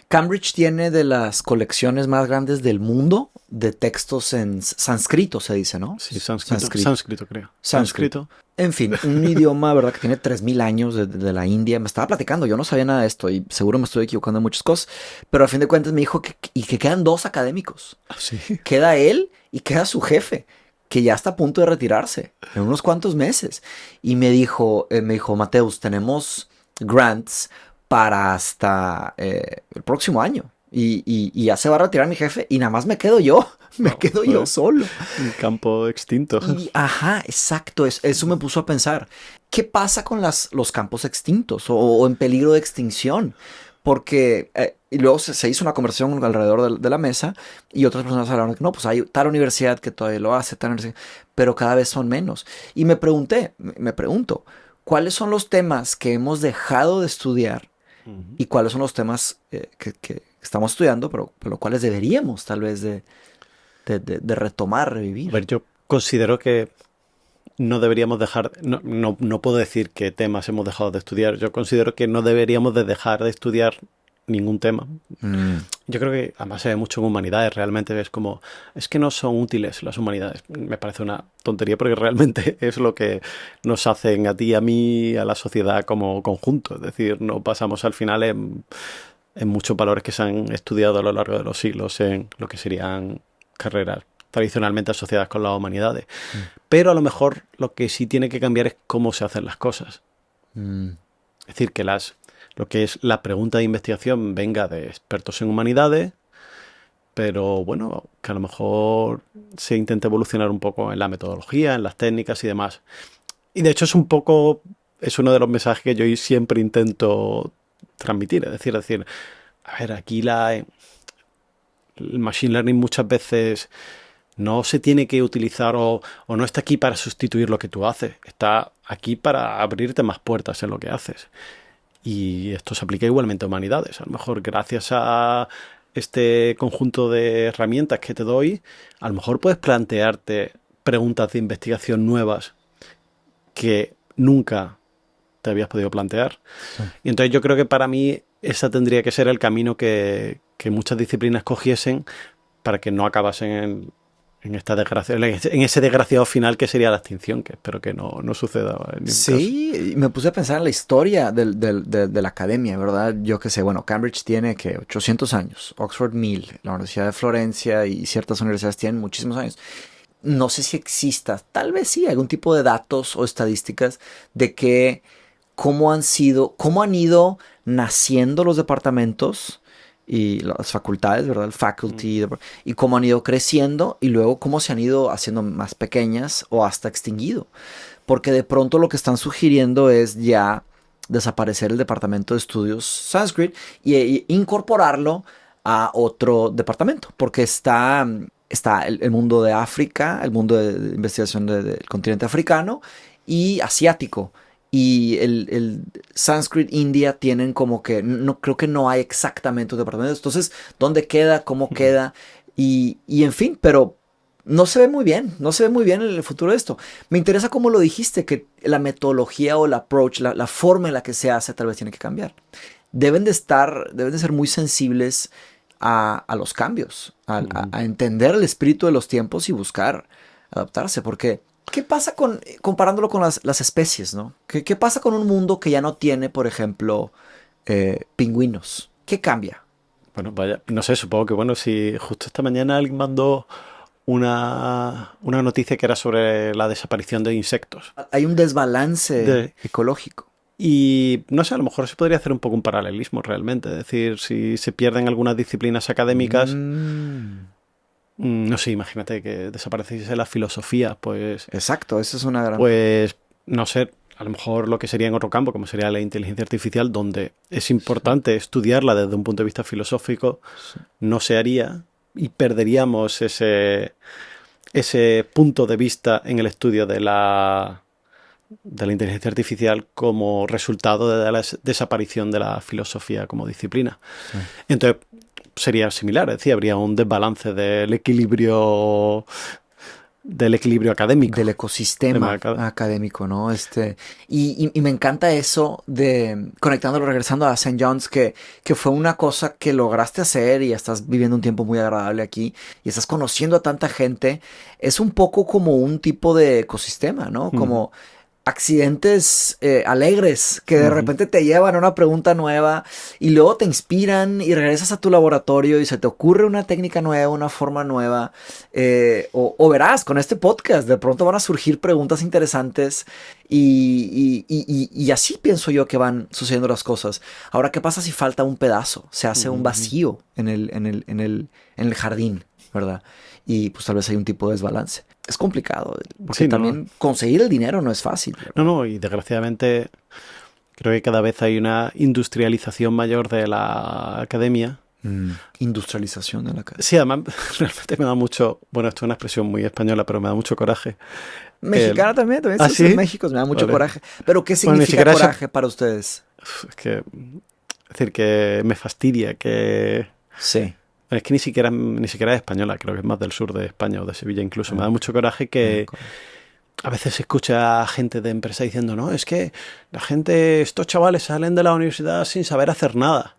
Cambridge tiene de las colecciones más grandes del mundo de textos en sánscrito, se dice, ¿no? Sí, sánscrito creo. Sánscrito. En fin, un idioma, ¿verdad? Que tiene 3000 años de la India. Me estaba platicando, yo no sabía nada de esto y seguro me estoy equivocando en muchas cosas, pero a fin de cuentas me dijo que quedan 2 académicos. Sí. Queda él y queda su jefe, que ya está a punto de retirarse en unos cuantos meses. Y me dijo, Mateus, tenemos grants para hasta el próximo año. Y ya se va a retirar mi jefe y nada más me quedo yo. Quedo yo solo. Un campo extinto. Ajá, exacto. Eso me puso a pensar. ¿Qué pasa con los campos extintos o en peligro de extinción? Porque y luego se hizo una conversación alrededor de la mesa y otras personas hablaron de que no, pues hay tal universidad que todavía lo hace, tal universidad, pero cada vez son menos. Y me pregunto, ¿cuáles son los temas que hemos dejado de estudiar y cuáles son los temas que estamos estudiando, pero los cuales deberíamos tal vez de retomar, revivir? A ver, yo considero que no deberíamos dejar, no puedo decir qué temas hemos dejado de estudiar, yo considero que no deberíamos de dejar de estudiar ningún tema. Yo creo que además se ve mucho en humanidades, realmente es que no son útiles las humanidades. Me parece una tontería porque realmente es lo que nos hacen a ti, a mí, a la sociedad como conjunto. Es decir, nos basamos al final en muchos valores que se han estudiado a lo largo de los siglos en lo que serían carreras tradicionalmente asociadas con las humanidades. Pero a lo mejor lo que sí tiene que cambiar es cómo se hacen las cosas. Es decir, que lo que es la pregunta de investigación venga de expertos en humanidades, pero bueno, que a lo mejor se intente evolucionar un poco en la metodología, en las técnicas y demás. Y de hecho es uno de los mensajes que yo siempre intento transmitir, es decir, a ver, aquí el machine learning muchas veces no se tiene que utilizar o no está aquí para sustituir lo que tú haces, está aquí para abrirte más puertas en lo que haces. Y esto se aplica igualmente a humanidades. A lo mejor gracias a este conjunto de herramientas que te doy, a lo mejor puedes plantearte preguntas de investigación nuevas que nunca te habías podido plantear. Sí. Y entonces yo creo que para mí ese tendría que ser el camino que muchas disciplinas cogiesen para que no acabasen en esta desgracia, en ese desgraciado final que sería la extinción, que espero que no suceda en ningún Sí, caso. y me puse a pensar en la historia de la academia, ¿verdad? Yo qué sé, bueno, Cambridge tiene que 800 años, Oxford 1000, la Universidad de Florencia y ciertas universidades tienen muchísimos años. No sé si exista, tal vez sí, algún tipo de datos o estadísticas de que cómo han ido naciendo los departamentos y las facultades, ¿verdad? El faculty, y cómo han ido creciendo y luego cómo se han ido haciendo más pequeñas o hasta extinguido. Porque de pronto lo que están sugiriendo es ya desaparecer el departamento de estudios Sanskrit e incorporarlo a otro departamento, porque está el mundo de África, el mundo de investigación del continente africano y asiático. Y el Sanskrit India tienen como que, no creo que no hay exactamente un departamento. Entonces, ¿dónde queda? ¿Cómo queda? Y en fin, pero no se ve muy bien, no se ve muy bien el futuro de esto. Me interesa cómo lo dijiste, que la metodología o el approach, la forma en la que se hace tal vez tiene que cambiar. Deben de ser muy sensibles a los cambios, a entender el espíritu de los tiempos y buscar adaptarse, porque ¿qué pasa comparándolo con las especies, ¿no? ¿Qué pasa con un mundo que ya no tiene, por ejemplo, pingüinos? ¿Qué cambia? Bueno, vaya, no sé, supongo que bueno, si justo esta mañana alguien mandó una noticia que era sobre la desaparición de insectos. Hay un desbalance ecológico. Y no sé, a lo mejor se podría hacer un poco un paralelismo realmente. Es decir, si se pierden algunas disciplinas académicas, no sé, imagínate que desapareciese la filosofía, pues... Exacto, esa es una gran... Pues, no sé, a lo mejor lo que sería en otro campo, como sería la inteligencia artificial, donde es importante estudiarla desde un punto de vista filosófico, no se haría y perderíamos ese punto de vista en el estudio de la inteligencia artificial como resultado de la desaparición de la filosofía como disciplina. Sí. Entonces, sería similar, es decir, habría un desbalance del equilibrio académico. Del ecosistema académico, ¿no? Y me encanta eso de, conectándolo, regresando a St. John's, que fue una cosa que lograste hacer y estás viviendo un tiempo muy agradable aquí y estás conociendo a tanta gente. Es un poco como un tipo de ecosistema, ¿no? Como accidentes alegres que de repente te llevan a una pregunta nueva y luego te inspiran y regresas a tu laboratorio y se te ocurre una técnica nueva, una forma nueva, o verás, con este podcast de pronto van a surgir preguntas interesantes y así pienso yo que van sucediendo las cosas. Ahora, ¿qué pasa si falta un pedazo? Se hace un vacío en el jardín, ¿verdad? Y pues tal vez hay un tipo de desbalance. Es complicado, porque también conseguir el dinero no es fácil. ¿Verdad? No, y desgraciadamente creo que cada vez hay una industrialización mayor de la academia. Industrialización de la academia. Sí, además realmente me da mucho, bueno, esto es una expresión muy española, pero me da mucho coraje. Mexicana también ¿sí? En México me da mucho coraje. Pero ¿qué significa coraje para ustedes? Es decir, que me fastidia, que... Sí. Es que ni siquiera es española, creo que es más del sur de España o de Sevilla incluso. Me da mucho coraje que a veces se escucha a gente de empresa diciendo, no, es que la gente, estos chavales salen de la universidad sin saber hacer nada.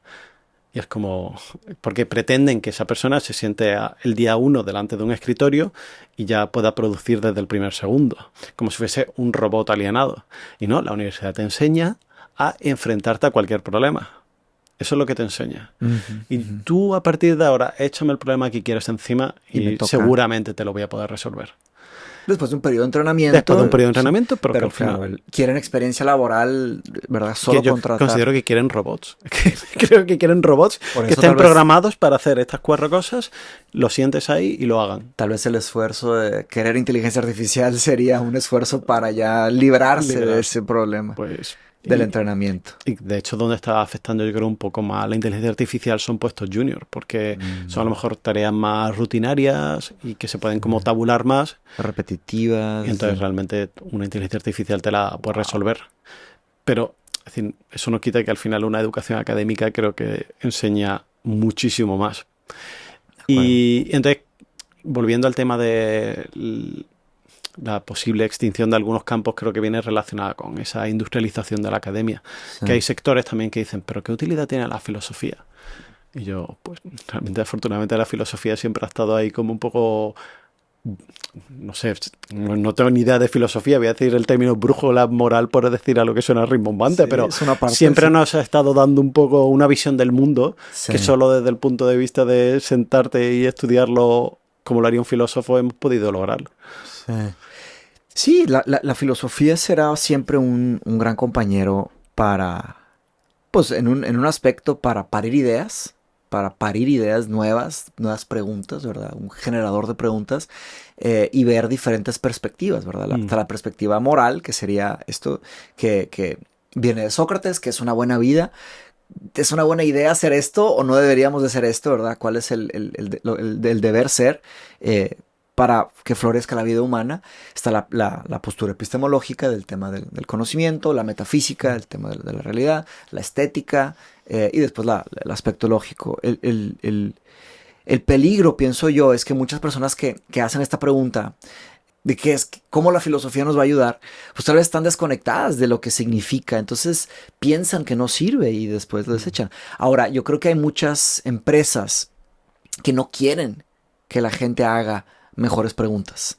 Y es como, porque pretenden que esa persona se siente el día 1 delante de un escritorio y ya pueda producir desde el primer segundo, como si fuese un robot alienado. Y no, la universidad te enseña a enfrentarte a cualquier problema. Eso es lo que te enseña. Y tú, a partir de ahora, échame el problema que quieras encima y seguramente te lo voy a poder resolver. Después de un periodo de entrenamiento. Pero al final... Claro, quieren experiencia laboral, ¿verdad? Solo yo contratar. Considero que quieren robots. Creo que quieren robots que estén programados para hacer estas 4 cosas, lo sientes ahí y lo hagan. Tal vez el esfuerzo de querer inteligencia artificial sería un esfuerzo para ya librarse de ese problema. Pues... del entrenamiento. Y de hecho, donde está afectando yo creo un poco más la inteligencia artificial son puestos junior, porque son a lo mejor tareas más rutinarias y que se pueden como tabular más. Repetitivas. Y entonces realmente una inteligencia artificial te la puede resolver. Pero es decir, eso no quita que al final una educación académica creo que enseña muchísimo más. Y entonces, volviendo al tema de... la posible extinción de algunos campos creo que viene relacionada con esa industrialización de la academia. Sí. Que hay sectores también que dicen, ¿pero qué utilidad tiene la filosofía? Y yo, pues realmente afortunadamente la filosofía siempre ha estado ahí como un poco no sé, no tengo ni idea de filosofía, voy a decir el término brújula moral por decir algo que suena rimbombante, Sí, pero es una parte, siempre sí. nos ha estado dando un poco una visión del mundo Sí. que solo desde el punto de vista de sentarte y estudiarlo como lo haría un filósofo hemos podido lograrlo. Sí. Sí, la filosofía será siempre un gran compañero para, pues en un aspecto para parir ideas nuevas, nuevas preguntas, ¿verdad? Un generador de preguntas y ver diferentes perspectivas, ¿verdad? Hasta la perspectiva moral, que sería esto que viene de Sócrates, que es una buena vida. ¿Es una buena idea hacer esto o no deberíamos de hacer esto, ¿verdad? ¿Cuál es el deber ser para que florezca la vida humana? Está la postura epistemológica del tema del conocimiento, la metafísica, el tema de la realidad, la estética y después el aspecto lógico. El peligro, pienso yo, es que muchas personas que hacen esta pregunta de qué es, cómo la filosofía nos va a ayudar, pues tal vez están desconectadas de lo que significa, entonces piensan que no sirve y después lo desechan. Ahora, yo creo que hay muchas empresas que no quieren que la gente haga mejores preguntas.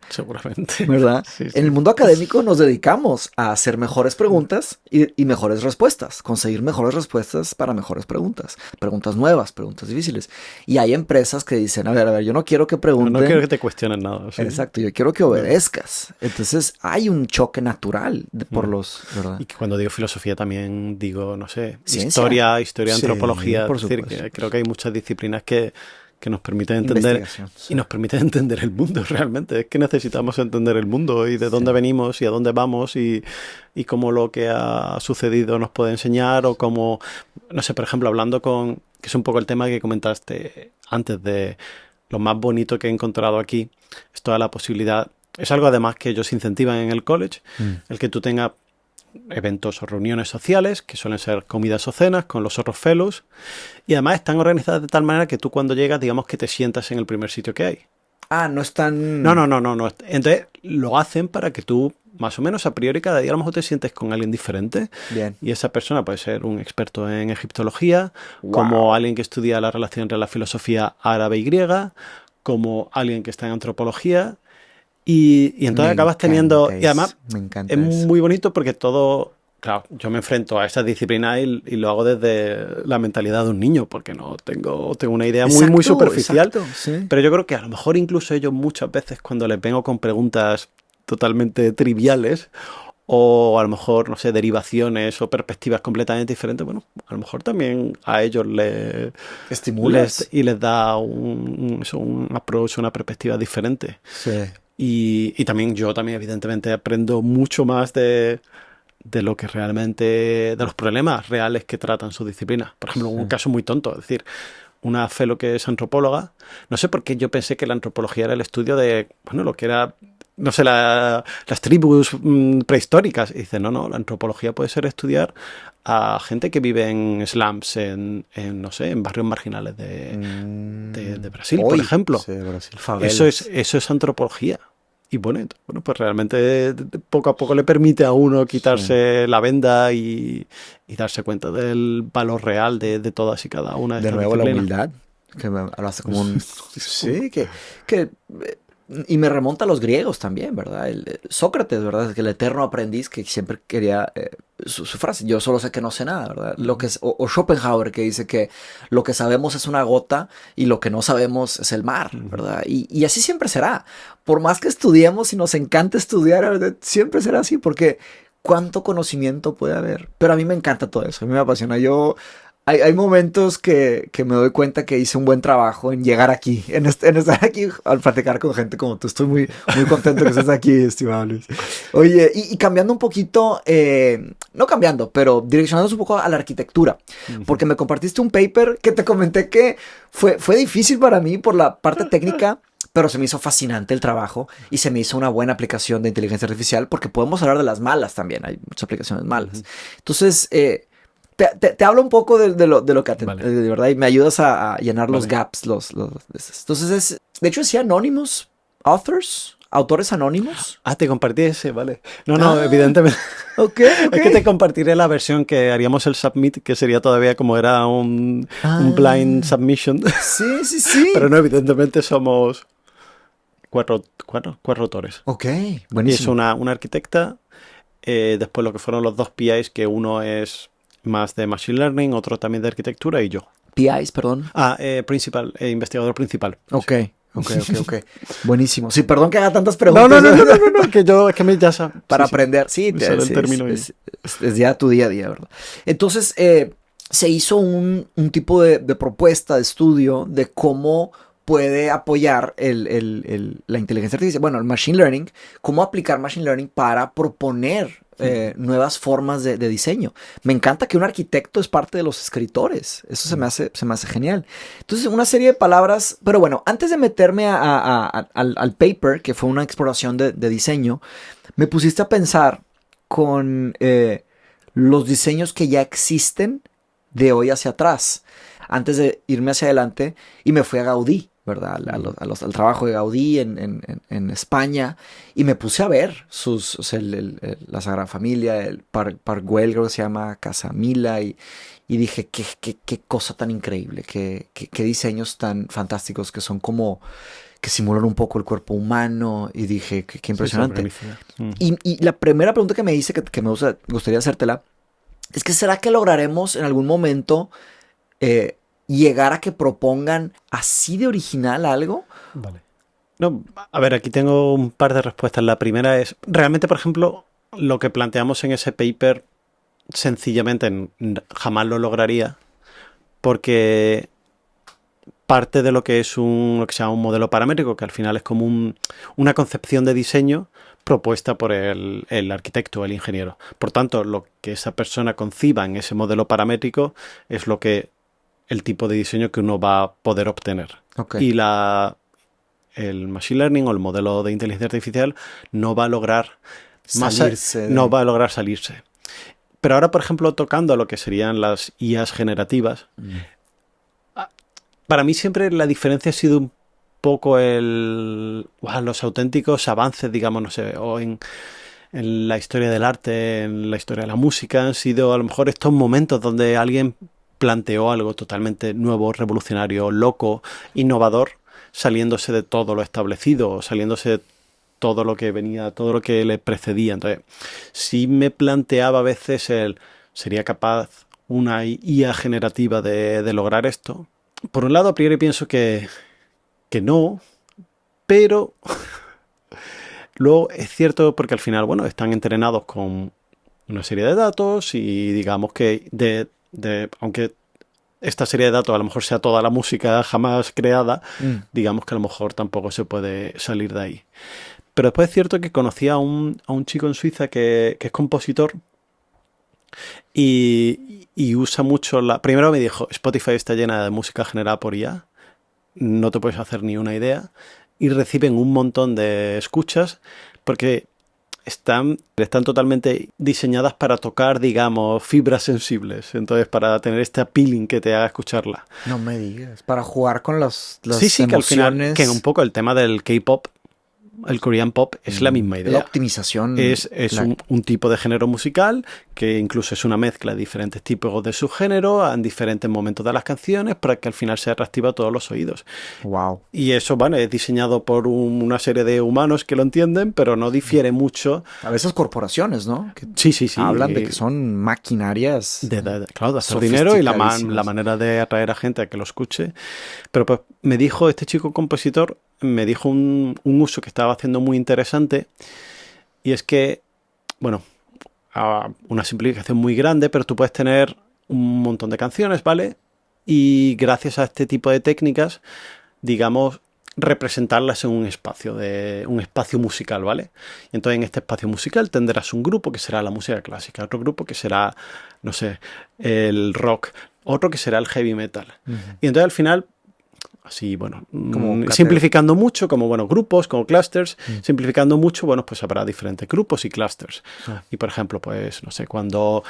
Seguramente. ¿Verdad? Sí, sí. En el mundo académico nos dedicamos a hacer mejores preguntas y mejores respuestas, conseguir mejores respuestas para mejores preguntas, preguntas nuevas, preguntas difíciles. Y hay empresas que dicen, a ver, yo no quiero que pregunten. No quiero que te cuestionen nada. Sí. Exacto, yo quiero que obedezcas. Entonces hay un choque natural por los, ¿verdad? Y que cuando digo filosofía también digo, no sé, Ciencia. historia, Sí, antropología. por Es decir, supuesto. que creo que hay muchas disciplinas que nos permiten entender Investigación, sí. y nos permiten entender el mundo realmente. Es que necesitamos entender el mundo y de dónde venimos y a dónde vamos y cómo lo que ha sucedido nos puede enseñar o cómo, no sé, por ejemplo, hablando que es un poco el tema que comentaste antes de lo más bonito que he encontrado aquí, es toda la posibilidad. Es algo además que ellos incentivan en el college, el que tú tengas eventos o reuniones sociales, que suelen ser comidas o cenas con los otros fellows, y además están organizadas de tal manera que tú cuando llegas, digamos que te sientas en el primer sitio que hay. Ah, no están... No. Entonces lo hacen para que tú, más o menos a priori, cada día a lo mejor te sientes con alguien diferente. Bien. Y esa persona puede ser un experto en egiptología, Wow. como alguien que estudia la relación entre la filosofía árabe y griega, como alguien que está en antropología. Y entonces acabas teniendo... Y además me encanta es eso. muy bonito porque todo... Claro, yo me enfrento a esta disciplina y lo hago desde la mentalidad de un niño, porque no tengo una idea muy Exacto, superficial. exacto, sí. Pero yo creo que a lo mejor incluso ellos muchas veces cuando les vengo con preguntas totalmente triviales o a lo mejor, no sé, derivaciones o perspectivas completamente diferentes, bueno, a lo mejor también a ellos Estimulas. les da un approach, una perspectiva diferente. Sí. Y también yo evidentemente aprendo mucho más de lo que realmente, de los problemas reales que tratan su disciplina. Por ejemplo, un caso muy tonto, es decir, una fellow que es antropóloga, no sé por qué yo pensé que la antropología era el estudio de, bueno, lo que era, no sé, las tribus prehistóricas. Y dice, no, la antropología puede ser estudiar a gente que vive en slums, no sé, en barrios marginales de Brasil, por ejemplo. Sí, Brasil. Favelas. Eso es antropología. Y bueno, pues realmente poco a poco le permite a uno quitarse la venda y darse cuenta del valor real de todas y cada una de De estas nuevo la disciplinas. humildad, que lo hace como un... Sí, que y me remonta a los griegos también, ¿verdad? Sócrates, ¿verdad? Que el eterno aprendiz que siempre quería su frase, yo solo sé que no sé nada, ¿verdad? Lo que es, o Schopenhauer que dice que lo que sabemos es una gota y lo que no sabemos es el mar, ¿verdad? Y así siempre será. Por más que estudiemos y nos encanta estudiar, ¿verdad? Siempre será así porque cuánto conocimiento puede haber. Pero a mí me encanta todo eso, a mí me apasiona. Hay momentos que me doy cuenta que hice un buen trabajo en llegar aquí, en estar aquí al platicar con gente como tú. Estoy muy contento que estés aquí, estimado Luis. Oye, y cambiando un poquito, no cambiando, pero direccionándonos un poco a la arquitectura, porque me compartiste un paper que te comenté que fue difícil para mí por la parte técnica, pero se me hizo fascinante el trabajo y se me hizo una buena aplicación de inteligencia artificial, porque podemos hablar de las malas también, hay muchas aplicaciones malas. Entonces, te hablo un poco de lo que Vale. de verdad, y me ayudas a llenar los gaps. Entonces, de hecho decía Anonymous Authors, autores anónimos. Ah, te compartí ese, vale. No, evidentemente. Ok. Es que te compartiré la versión que haríamos el submit, que sería todavía como era un blind submission. Sí. Pero no, evidentemente somos cuatro autores. Ok, Y es buenísimo. una arquitecta, después lo que fueron los dos PIs, que uno es más de Machine Learning, otro también de arquitectura, y yo. PIs, perdón. Investigador principal. Ok, Sí. ok. Buenísimo. Sí, perdón que haga tantas No, preguntas es que me ya sí, para sí, aprender. Sí, me sale el sí, término ahí. es ya tu día a día, ¿verdad? Entonces, se hizo un tipo de propuesta de estudio de cómo puede apoyar la inteligencia artificial, bueno, el machine learning, cómo aplicar machine learning para proponer nuevas formas de diseño. Me encanta que un arquitecto es parte de los escritores. Eso se me hace genial. Entonces, una serie de palabras, pero bueno, antes de meterme al paper, que fue una exploración de diseño, me pusiste a pensar con los diseños que ya existen de hoy hacia atrás, antes de irme hacia adelante, y me fui a Gaudí, ¿verdad? Al trabajo de Gaudí en España, y me puse a ver o sea, la Sagrada Familia, el Parc Güell, creo que se llama, Casa Mila, y dije, qué cosa tan increíble, qué diseños tan fantásticos que son como que simulan un poco el cuerpo humano, y dije, qué impresionante. Y la primera pregunta que me hice, que me gustaría hacértela, es que ¿será que lograremos en algún momento llegar a que propongan así de original algo? Vale. No, a ver, aquí tengo un par de respuestas. La primera es, realmente, por ejemplo, lo que planteamos en ese paper, sencillamente jamás lo lograría, porque parte de lo que es lo que se llama un modelo paramétrico, que al final es como una concepción de diseño propuesta por el arquitecto o el ingeniero. Por tanto, lo que esa persona conciba en ese modelo paramétrico es el tipo de diseño que uno va a poder obtener. Okay. Y el machine learning o el modelo de inteligencia artificial no va a lograr salirse. Pero ahora, por ejemplo, tocando lo que serían las IAs generativas, para mí siempre la diferencia ha sido un poco los auténticos avances, digamos, no sé, o en la historia del arte, en la historia de la música, han sido a lo mejor estos momentos donde alguien planteó algo totalmente nuevo, revolucionario, loco, innovador, saliéndose de todo lo establecido, saliéndose de todo lo que venía, todo lo que le precedía. Entonces, sí me planteaba a veces ¿sería capaz una IA generativa de lograr esto? Por un lado, a priori pienso que no, pero luego es cierto porque al final, bueno, están entrenados con una serie de datos y digamos que aunque esta serie de datos a lo mejor sea toda la música jamás creada, digamos que a lo mejor tampoco se puede salir de ahí. Pero después es cierto que conocí a un chico en Suiza que es compositor y usa mucho Primero me dijo, Spotify está llena de música generada por IA, no te puedes hacer ni una idea, y reciben un montón de escuchas porque están totalmente diseñadas para tocar, digamos, fibras sensibles. Entonces, para tener este appealing que te haga escucharla. No me digas. Para jugar con las sí, emociones. Que al final, que un poco el tema del K-pop, el Korean pop, es la misma idea. La optimización. Es un tipo de género musical que incluso es una mezcla de diferentes tipos de subgénero en diferentes momentos de las canciones para que al final sea atractiva a todos los oídos. Wow. Y eso, bueno, es diseñado por una serie de humanos que lo entienden, pero no difiere mucho. A veces corporaciones, ¿no? Que sí. hablan de que son maquinarias. Claro, de hacer dinero y la manera de atraer a gente a que lo escuche. Pero pues me dijo este chico compositor, me dijo un uso que estaba haciendo muy interesante, y es que, bueno, una simplificación muy grande, pero tú puedes tener un montón de canciones, ¿vale? Y gracias a este tipo de técnicas, digamos, representarlas en un espacio musical, ¿vale? Y entonces en este espacio musical tendrás un grupo que será la música clásica, otro grupo que será, no sé, el rock, otro que será el heavy metal. Y entonces al final, así, bueno, simplificando mucho, como, bueno, grupos, como clusters, simplificando mucho, bueno, pues habrá diferentes grupos y clusters. Y, por ejemplo, pues, no sé, cuando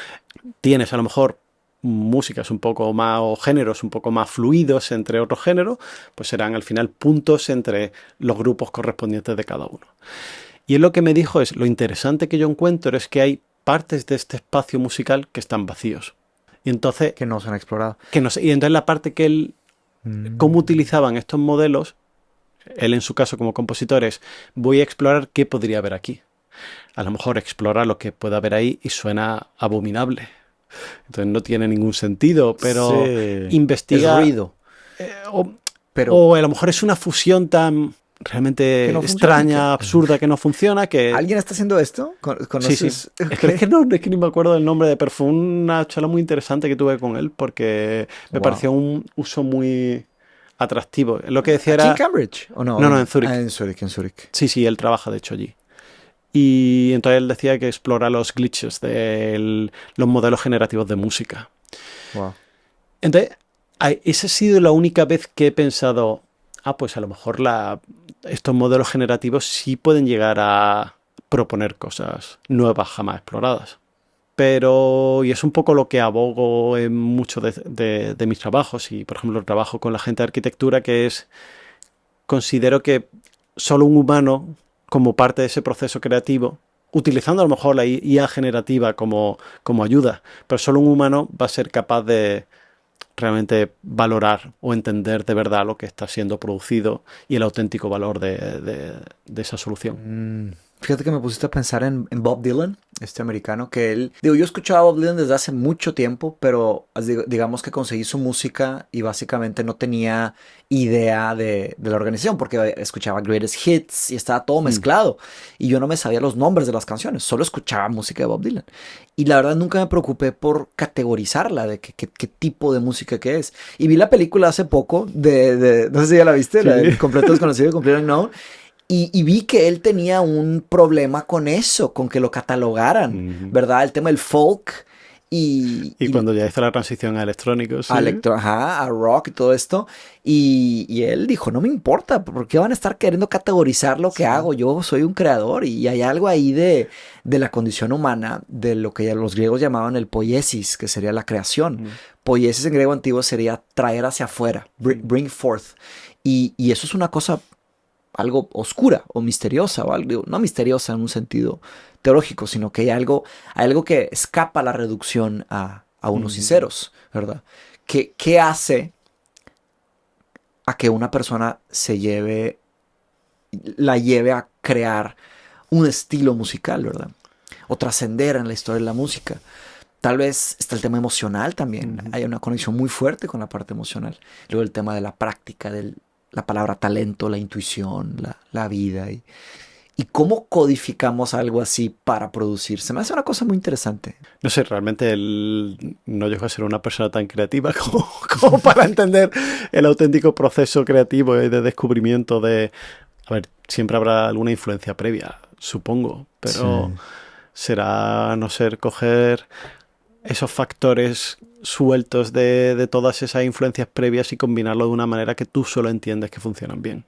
tienes a lo mejor músicas un poco más, o géneros un poco más fluidos entre otros géneros, pues serán al final puntos entre los grupos correspondientes de cada uno. Y él lo que me dijo es, lo interesante que yo encuentro es que hay partes de este espacio musical que están vacíos. Y entonces... Que no se han explorado. Y entonces la parte que él... cómo utilizaban estos modelos él en su caso como compositor es, voy a explorar qué podría haber aquí. A lo mejor explora lo que pueda haber ahí y suena abominable. Entonces no tiene ningún sentido, pero Sí. investiga... Es ruido. O, Pero o a lo mejor es una fusión tan que realmente no funciona. extraña, absurda, que no funciona, que... ¿Alguien está haciendo esto? Sí, ¿Conoces? sí. Ok. Es que no, es que ni me acuerdo del nombre, pero fue una charla muy interesante que tuve con él porque me Wow. pareció un uso muy atractivo. Lo que decía ¿Aquí en era... Cambridge? ¿O no? No, en Zúrich. Ah, en Zúrich, en Zúrich. Sí, sí, él trabaja de hecho allí. Y entonces él decía que explora los glitches de los modelos generativos de música. Wow. Entonces, esa ha sido la única vez que he pensado, pues a lo mejor estos modelos generativos sí pueden llegar a proponer cosas nuevas jamás exploradas. Pero, y es un poco lo que abogo en muchos de mis trabajos, y por ejemplo trabajo con la gente de arquitectura, que es, considero que solo un humano, como parte de ese proceso creativo, utilizando a lo mejor la IA generativa como ayuda, pero solo un humano va a ser capaz de realmente valorar o entender de verdad lo que está siendo producido y el auténtico valor de esa solución. Fíjate que me pusiste a pensar en Bob Dylan, este americano, que él... Digo, yo escuchaba a Bob Dylan desde hace mucho tiempo, pero digamos que conseguí su música y básicamente no tenía idea de la organización, porque escuchaba Greatest Hits y estaba todo mezclado. Y yo no me sabía los nombres de las canciones, solo escuchaba música de Bob Dylan. Y la verdad nunca me preocupé por categorizarla, de qué tipo de música que es. Y vi la película hace poco no sé si ya la viste, Sí. la de Completo Desconocido y Completo Unknown. Y vi que él tenía un problema con eso, con que lo catalogaran, ¿verdad? El tema del folk Y cuando ya hizo la transición a electrónicos. a a rock y todo esto. Y él dijo, no me importa, ¿por qué van a estar queriendo categorizar lo que hago? Yo soy un creador y hay algo ahí de la condición humana, de lo que los griegos llamaban el poiesis, que sería la creación. Poiesis en griego antiguo sería traer hacia afuera, bring forth. Y eso es una cosa algo oscura o misteriosa, o algo, no misteriosa en un sentido teológico, sino que hay algo que escapa a la reducción a unos y ceros, ¿verdad? ¿Qué hace a que una persona la lleve a crear un estilo musical, ¿verdad? O trascender en la historia de la música? Tal vez está el tema emocional también. Hay una conexión muy fuerte con la parte emocional. Luego el tema de la práctica, la palabra talento, la intuición, la vida y cómo codificamos algo así para producir. Se me hace una cosa muy interesante. No sé, realmente él no llegó a ser una persona tan creativa como para entender el auténtico proceso creativo y de descubrimiento de... A ver, siempre habrá alguna influencia previa, supongo, pero será, no ser, coger esos factores sueltos de todas esas influencias previas y combinarlo de una manera que tú solo entiendes que funcionan bien.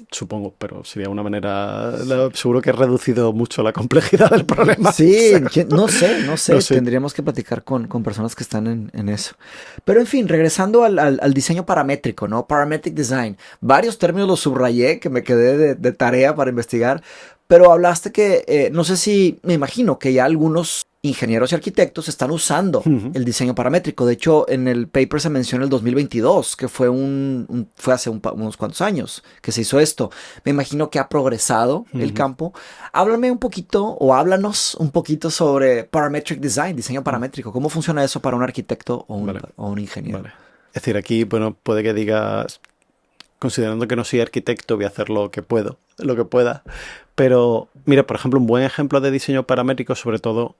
Supongo, pero sería una manera... Seguro que he reducido mucho la complejidad del problema. Sí, no sé. No sé. Tendríamos que platicar con personas que están en eso. Pero en fin, regresando al diseño paramétrico, ¿no? Parametric design. Varios términos los subrayé que me quedé de tarea para investigar. Pero hablaste que, no sé si, me imagino que ya algunos ingenieros y arquitectos están usando el diseño paramétrico. De hecho, en el paper se menciona el 2022, que fue fue hace unos cuantos años que se hizo esto. Me imagino que ha progresado el campo. Háblame un poquito, o háblanos un poquito sobre parametric design, diseño paramétrico. ¿Cómo funciona eso para un arquitecto o un ingeniero? Vale. Es decir, aquí, bueno, puede que digas, considerando que no soy arquitecto, voy a hacer lo que pueda. Pero, mira, por ejemplo, un buen ejemplo de diseño paramétrico, sobre todo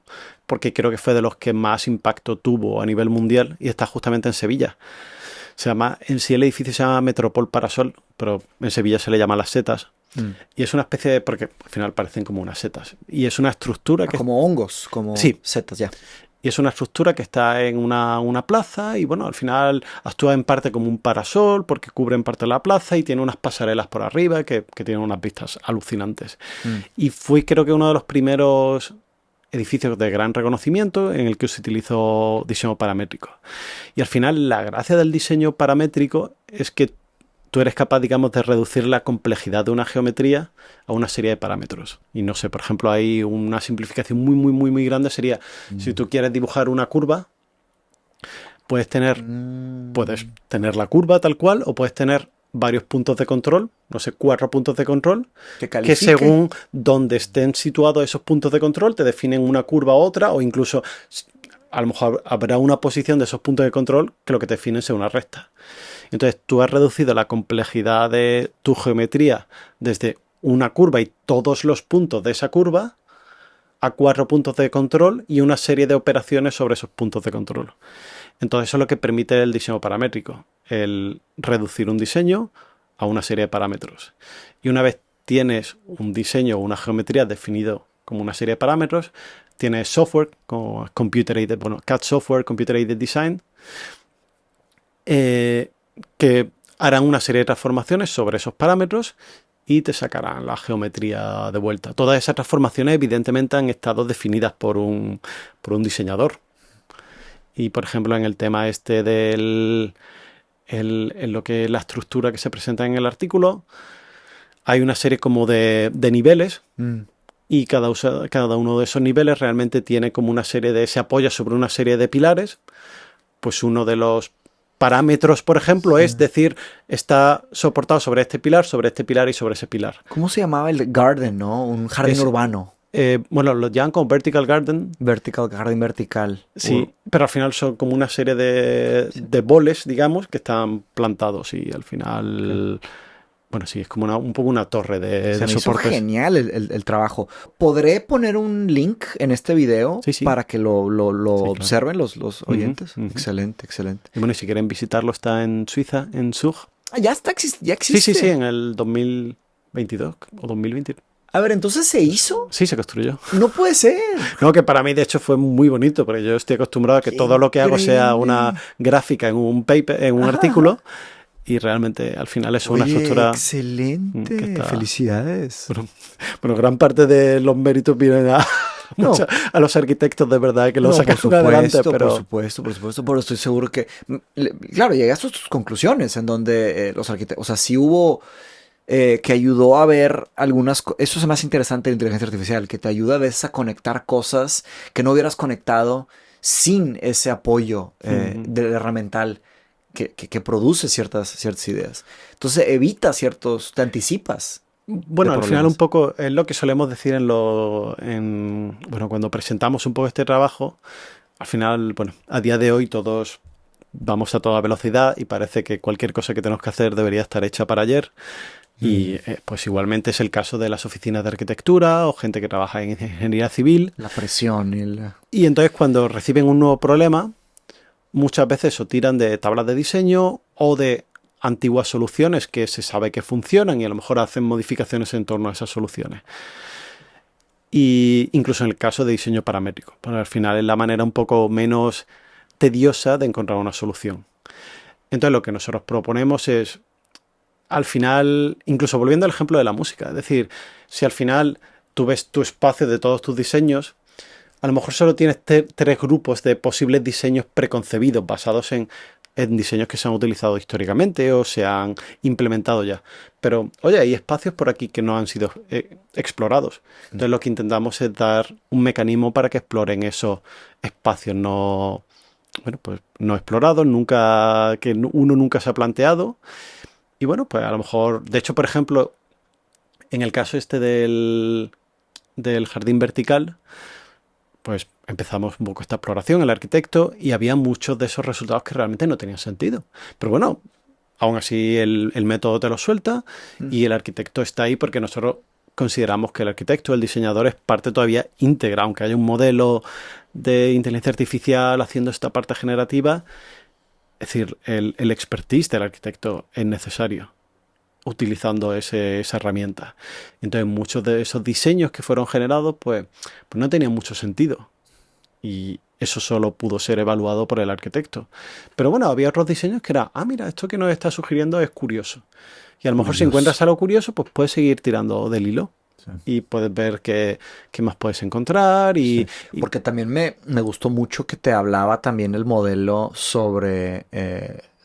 porque creo que fue de los que más impacto tuvo a nivel mundial y está justamente en Sevilla. En sí el edificio se llama Metropol Parasol, pero en Sevilla se le llama Las Setas. Y es una especie de... porque al final parecen como unas setas. Y es una estructura que... Como hongos, como setas, ya. Y es una estructura que está en una plaza y, bueno, al final actúa en parte como un parasol porque cubre en parte la plaza y tiene unas pasarelas por arriba que tienen unas vistas alucinantes. Y fue, creo que, uno de los primeros edificios de gran reconocimiento en el que se utilizó diseño paramétrico. Y al final la gracia del diseño paramétrico es que tú eres capaz, digamos, de reducir la complejidad de una geometría a una serie de parámetros. Y no sé, por ejemplo, hay una simplificación muy grande sería, si tú quieres dibujar una curva, puedes tener la curva tal cual o puedes tener varios puntos de control, no sé, 4 puntos de control, que según donde estén situados esos puntos de control te definen una curva u otra, o incluso a lo mejor habrá una posición de esos puntos de control que lo que te definen sea una recta. Entonces tú has reducido la complejidad de tu geometría desde una curva y todos los puntos de esa curva a 4 puntos de control y una serie de operaciones sobre esos puntos de control. Entonces eso es lo que permite el diseño paramétrico, el reducir un diseño a una serie de parámetros. Y una vez tienes un diseño o una geometría definido como una serie de parámetros, tienes software como CAD Software, Computer Aided Design, que harán una serie de transformaciones sobre esos parámetros y te sacarán la geometría de vuelta. Todas esas transformaciones evidentemente han estado definidas por un diseñador. Y por ejemplo en el tema este en lo que es la estructura que se presenta en el artículo, hay una serie como de niveles y cada uno de esos niveles realmente tiene como una serie se apoya sobre una serie de pilares. Pues uno de los parámetros, por ejemplo, es decir, está soportado sobre este pilar y sobre ese pilar. ¿Cómo se llamaba el garden, no? Un jardín urbano. Bueno, lo llaman como vertical garden. Jardín vertical. Sí, pero al final son como una serie de boles, digamos, que están plantados y al final... Bueno, sí, es como un poco una torre de soportes. Me hizo genial el trabajo. ¿Podré poner un link en este video para que lo observen los oyentes? Excelente, excelente. Y bueno, y si quieren visitarlo, está en Suiza, en Zug. Ya existe. Sí, en el 2022 o 2020. A ver, ¿entonces se hizo? Sí, se construyó. No puede ser. No, que para mí de hecho fue muy bonito, porque yo estoy acostumbrado a que todo lo que hago sea una gráfica en un paper, en un artículo. Y realmente al final es una estructura... Excelente, felicidades. Bueno, gran parte de los méritos vienen a los arquitectos de verdad que lo sacaron adelante. Pero... Por supuesto, pero estoy seguro que... Claro, llegaste a tus conclusiones en donde los arquitectos... O sea, sí hubo... que ayudó a ver algunas... Eso es más interesante de la inteligencia artificial, que te ayuda a veces a conectar cosas que no hubieras conectado sin ese apoyo del herramental que produce ciertas ideas. Entonces te anticipas. Bueno, al final un poco es lo que solemos decir cuando presentamos un poco este trabajo. Al final, bueno, a día de hoy todos vamos a toda velocidad y parece que cualquier cosa que tenemos que hacer debería estar hecha para ayer. Y pues igualmente es el caso de las oficinas de arquitectura o gente que trabaja en ingeniería civil. La presión. Y entonces cuando reciben un nuevo problema, muchas veces o tiran de tablas de diseño o de antiguas soluciones que se sabe que funcionan y a lo mejor hacen modificaciones en torno a esas soluciones. Y incluso en el caso de diseño paramétrico, porque al final es la manera un poco menos tediosa de encontrar una solución. Entonces lo que nosotros proponemos es, al final, incluso volviendo al ejemplo de la música, es decir, si al final tú ves tu espacio de todos tus diseños, a lo mejor solo tienes 3 grupos de posibles diseños preconcebidos basados en diseños que se han utilizado históricamente o se han implementado ya. Pero, oye, hay espacios por aquí que no han sido explorados. Entonces lo que intentamos es dar un mecanismo para que exploren esos espacios no explorados, que uno nunca se ha planteado. Y bueno, pues a lo mejor, de hecho, por ejemplo, en el caso este del jardín vertical, pues empezamos un poco esta exploración, el arquitecto, y había muchos de esos resultados que realmente no tenían sentido. Pero bueno, aún así el método te lo suelta y el arquitecto está ahí porque nosotros consideramos que el arquitecto, el diseñador, es parte todavía íntegra, aunque haya un modelo de inteligencia artificial haciendo esta parte generativa. Es decir, el expertise del arquitecto es necesario utilizando esa herramienta. Entonces muchos de esos diseños que fueron generados pues no tenían mucho sentido y eso solo pudo ser evaluado por el arquitecto. Pero bueno, había otros diseños que era, mira, esto que nos está sugiriendo es curioso. Y a lo mejor si encuentras algo curioso, pues puedes seguir tirando del hilo. Sí. Y puedes ver qué más puedes encontrar. Porque también me gustó mucho que te hablaba también el modelo sobre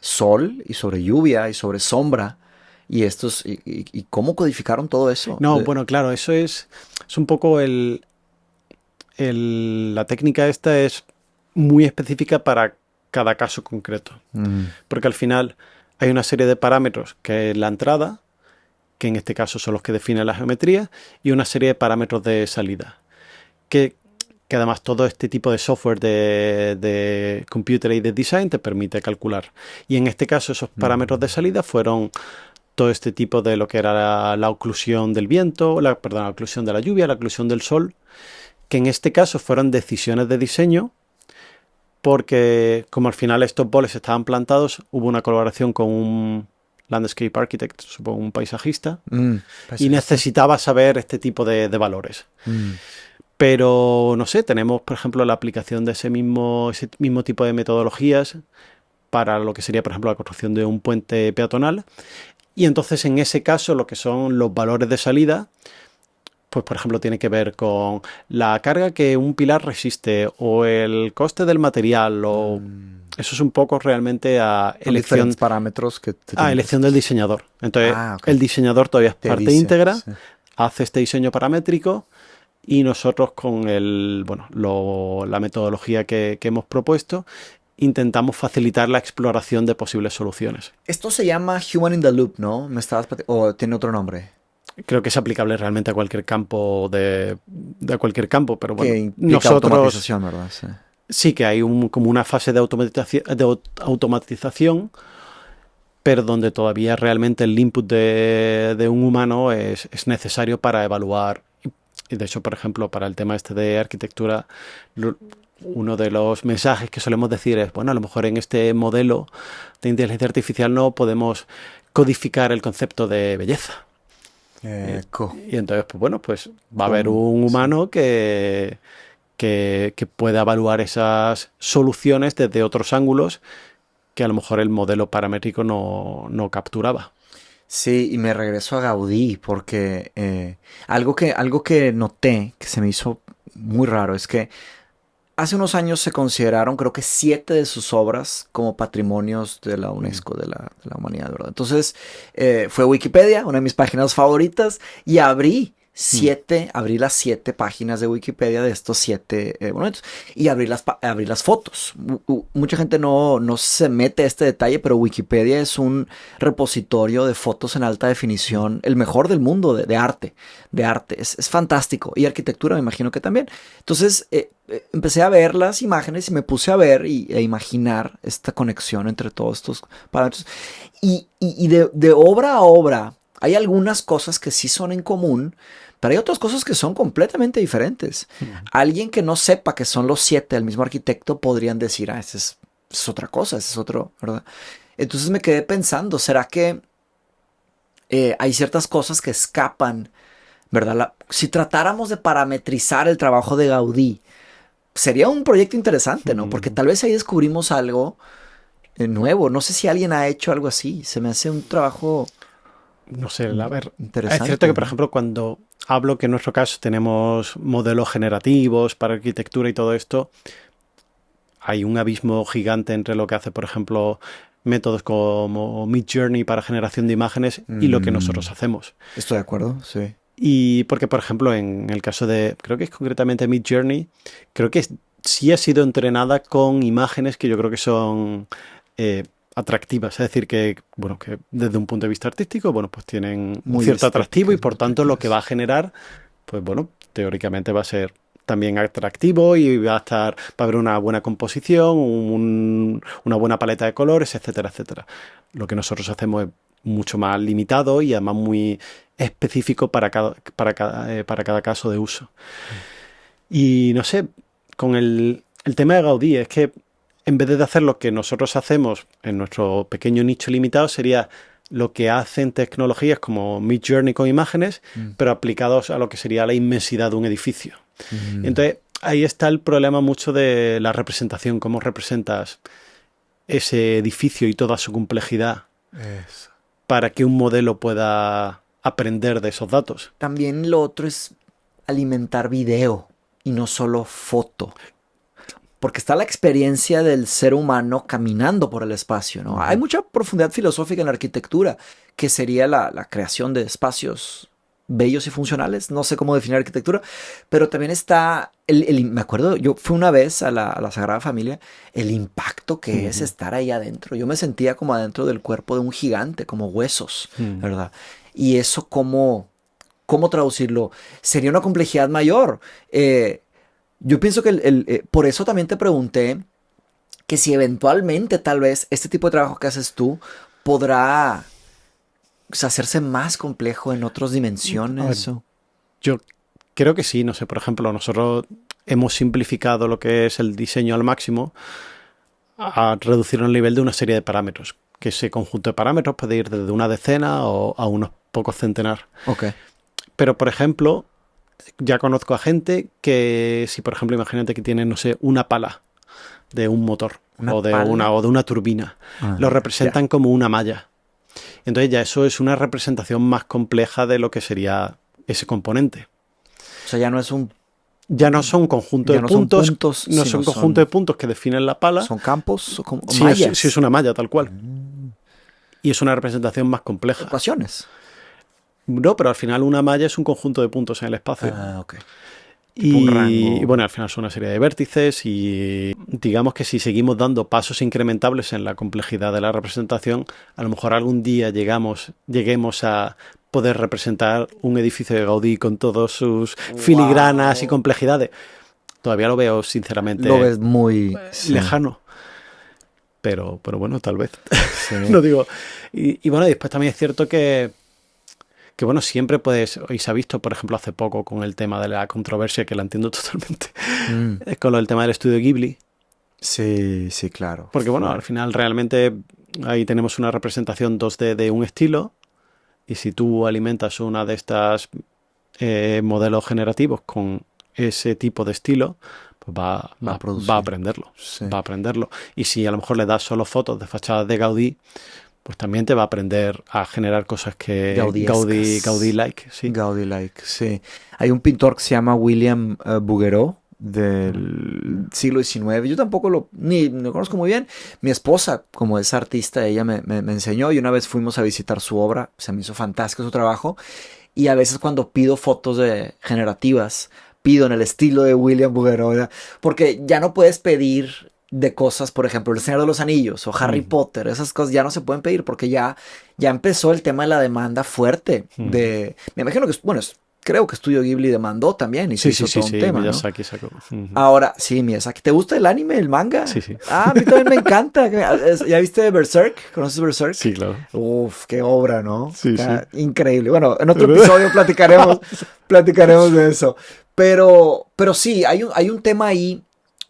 sol y sobre lluvia y sobre sombra. Y cómo codificaron todo eso. No, bueno, claro, eso es un poco la técnica esta es muy específica para cada caso concreto. Porque al final hay una serie de parámetros que es la entrada, que en este caso son los que definen la geometría, y una serie de parámetros de salida, que además todo este tipo de software de computer aided design te permite calcular. Y en este caso esos parámetros de salida fueron todo este tipo de lo que era la oclusión del viento, la oclusión de la lluvia, la oclusión del sol, que en este caso fueron decisiones de diseño, porque como al final estos boles estaban plantados, hubo una colaboración con un landscape architect, supongo un paisajista, y necesitaba saber este tipo de valores. Pero, no sé, tenemos, por ejemplo, la aplicación de ese mismo tipo de metodologías para lo que sería, por ejemplo, la construcción de un puente peatonal. Y entonces, en ese caso, lo que son los valores de salida, pues, por ejemplo, tiene que ver con la carga que un pilar resiste o el coste del material o... Eso es un poco realmente a elección... parámetros que elección del diseñador. Entonces, el diseñador todavía es parte íntegra, hace este diseño paramétrico. Y nosotros con la metodología que hemos propuesto intentamos facilitar la exploración de posibles soluciones. Esto se llama Human in the Loop, ¿no? ¿O tiene otro nombre? Creo que es aplicable realmente a cualquier campo de cualquier campo, pero bueno, que implica automatización, ¿verdad? Sí que hay como una fase de automatización, pero donde todavía realmente el input de un humano es necesario para evaluar. Y de hecho, por ejemplo, para el tema este de arquitectura, uno de los mensajes que solemos decir es, bueno, a lo mejor en este modelo de inteligencia artificial no podemos codificar el concepto de belleza. Y entonces, pues bueno, pues va a haber un humano que pueda evaluar esas soluciones desde otros ángulos que a lo mejor el modelo paramétrico no capturaba. Sí, y me regreso a Gaudí porque algo que noté que se me hizo muy raro es que hace unos años se consideraron, creo que 7 de sus obras como patrimonios de la UNESCO, de la humanidad, ¿verdad? Entonces fue Wikipedia, una de mis páginas favoritas, y abrí las 7 páginas de Wikipedia de estos 7 monumentos y abrí las fotos. Mucha gente no se mete a este detalle, pero Wikipedia es un repositorio de fotos en alta definición, el mejor del mundo de arte. Es fantástico. Y arquitectura me imagino que también. Entonces empecé a ver las imágenes y me puse a ver e imaginar esta conexión entre todos estos parámetros. Y de obra a obra hay algunas cosas que sí son en común, pero hay otras cosas que son completamente diferentes. Alguien que no sepa que son los 7 del mismo arquitecto podrían decir, esa es otra cosa, ese es otro, ¿verdad? Entonces me quedé pensando, ¿será que hay ciertas cosas que escapan, ¿verdad? Si tratáramos de parametrizar el trabajo de Gaudí, sería un proyecto interesante, ¿no? Porque tal vez ahí descubrimos algo nuevo. No sé si alguien ha hecho algo así. Se me hace un trabajo... No sé, a ver, interesante. Es cierto que, por ejemplo, cuando hablo que en nuestro caso tenemos modelos generativos para arquitectura y todo esto, hay un abismo gigante entre lo que hace, por ejemplo, métodos como Midjourney para generación de imágenes y lo que nosotros hacemos. Estoy de acuerdo, sí. Y porque, por ejemplo, en el caso de, creo que es concretamente Midjourney, creo que sí ha sido entrenada con imágenes que yo creo que son... atractivas, es decir, que desde un punto de vista artístico, pues tienen un cierto atractivo y por tanto lo que va a generar, pues teóricamente va a ser también atractivo y va a haber una buena composición, una buena paleta de colores, etcétera, etcétera. Lo que nosotros hacemos es mucho más limitado y además muy específico para cada caso de uso. Y no sé, con el tema de Gaudí es que en vez de hacer lo que nosotros hacemos en nuestro pequeño nicho limitado, sería lo que hacen tecnologías como Midjourney con imágenes, pero aplicados a lo que sería la inmensidad de un edificio. Entonces, ahí está el problema mucho de la representación, cómo representas ese edificio y toda su complejidad para que un modelo pueda aprender de esos datos. También lo otro es alimentar video y no solo foto. Porque está la experiencia del ser humano caminando por el espacio, ¿no? Hay mucha profundidad filosófica en la arquitectura, que sería la creación de espacios bellos y funcionales. No sé cómo definir arquitectura, pero también está, me acuerdo, yo fui una vez a la Sagrada Familia, el impacto que es estar ahí adentro. Yo me sentía como adentro del cuerpo de un gigante, como huesos, ¿verdad? Y eso, ¿cómo traducirlo? Sería una complejidad mayor. Yo pienso que por eso también te pregunté que si eventualmente tal vez este tipo de trabajo que haces tú podrá, o sea, hacerse más complejo en otras dimensiones. Yo creo que sí, no sé, por ejemplo, nosotros hemos simplificado lo que es el diseño al máximo a reducirlo al nivel de una serie de parámetros, que ese conjunto de parámetros puede ir desde una decena o a unos pocos centenar. Ok. Pero, por ejemplo, ya conozco a gente que, si por ejemplo, imagínate que tiene, no sé, una pala de un motor o de una turbina, lo representan como una malla. Entonces ya eso es una representación más compleja de lo que sería ese componente. O sea, ya no es ya no son conjuntos de puntos, no son conjuntos de puntos que definen la pala. ¿Son campos o sí, mallas? Sí, es una malla tal cual. Y es una representación más compleja. ¿Ecuaciones? No, pero al final una malla es un conjunto de puntos en el espacio. Ok. Y bueno, al final son una serie de vértices y digamos que si seguimos dando pasos incrementables en la complejidad de la representación, a lo mejor algún día lleguemos a poder representar un edificio de Gaudí con todos sus filigranas y complejidades. Todavía lo veo, sinceramente, lo ves muy lejano. Pero bueno, tal vez. Sí. No digo. Y bueno, después también es cierto que bueno, siempre puedes, y se ha visto, por ejemplo, hace poco con el tema de la controversia, que la entiendo totalmente, con el tema del estudio Ghibli. Sí, claro. Porque bueno, al final realmente ahí tenemos una representación 2D de un estilo, y si tú alimentas una de estas modelos generativos con ese tipo de estilo, pues va a aprenderlo. Sí. Va a aprenderlo. Y si a lo mejor le das solo fotos de fachadas de Gaudí, pues también te va a aprender a generar cosas que Gaudí-like. Sí. Gaudí-like, sí. Hay un pintor que se llama William Bouguereau, del siglo XIX. Yo tampoco ni lo conozco muy bien. Mi esposa, como es artista, ella me enseñó y una vez fuimos a visitar su obra. Se me hizo fantástico su trabajo. Y a veces cuando pido fotos generativas, pido en el estilo de William Bouguereau, porque ya no puedes pedir de cosas, por ejemplo, El Señor de los Anillos o Harry Potter, esas cosas ya no se pueden pedir porque ya empezó el tema de la demanda fuerte. Me imagino que, bueno, creo que Estudio Ghibli demandó también y se hizo todo un tema, Miyazaki sacó. Ahora, sí, Miyazaki. ¿Te gusta el anime, el manga? Sí. A mí también me encanta. ¿Ya viste Berserk? ¿Conoces Berserk? Sí, claro. Uf, qué obra, ¿no? Sí. Increíble. Bueno, en otro episodio platicaremos de eso. Pero sí, hay un tema ahí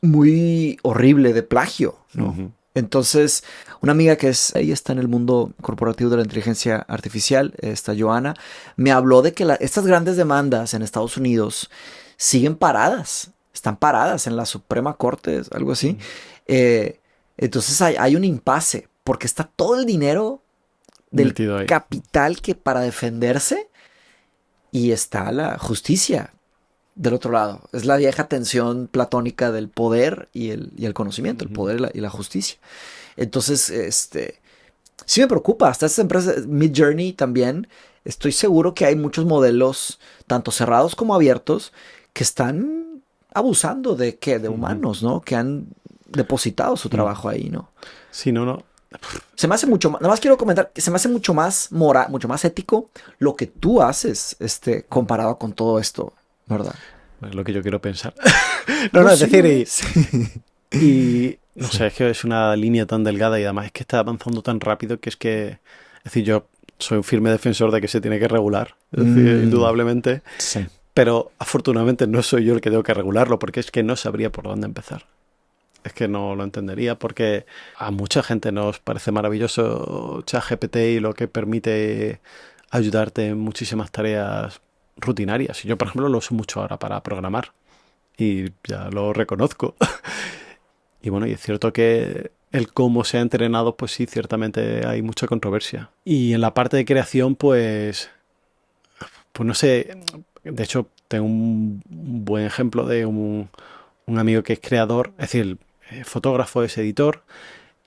muy horrible de plagio, ¿no? Entonces, una amiga ella está en el mundo corporativo de la inteligencia artificial, esta Joana, me habló de que estas grandes demandas en Estados Unidos siguen paradas, están paradas en la Suprema Corte, algo así. Entonces hay un impasse, porque está todo el dinero del capital que para defenderse y está la justicia del otro lado. Es la vieja tensión platónica del poder y el conocimiento, el poder y la justicia. Entonces, sí me preocupa. Hasta estas empresas, Midjourney también, estoy seguro que hay muchos modelos, tanto cerrados como abiertos, que están abusando de humanos, ¿no? Que han depositado su trabajo ahí, ¿no? Sí, no. Se me hace mucho más, nada más quiero comentar que se me hace mucho más mucho más ético lo que tú haces, comparado con todo esto, ¿verdad? Es lo que yo quiero pensar. no, es decir, y no sé, es que es una línea tan delgada y además es que está avanzando tan rápido que es decir, yo soy un firme defensor de que se tiene que regular, es decir, indudablemente, sí. Pero afortunadamente no soy yo el que tengo que regularlo porque es que no sabría por dónde empezar. Es que no lo entendería porque a mucha gente nos parece maravilloso ChatGPT y lo que permite ayudarte en muchísimas tareas rutinarias. Y yo, por ejemplo, lo uso mucho ahora para programar y ya lo reconozco. Y bueno, y es cierto que el cómo se ha entrenado, pues sí, ciertamente hay mucha controversia. Y en la parte de creación, pues no sé, de hecho tengo un buen ejemplo de un amigo que es creador, es decir, fotógrafo, es editor,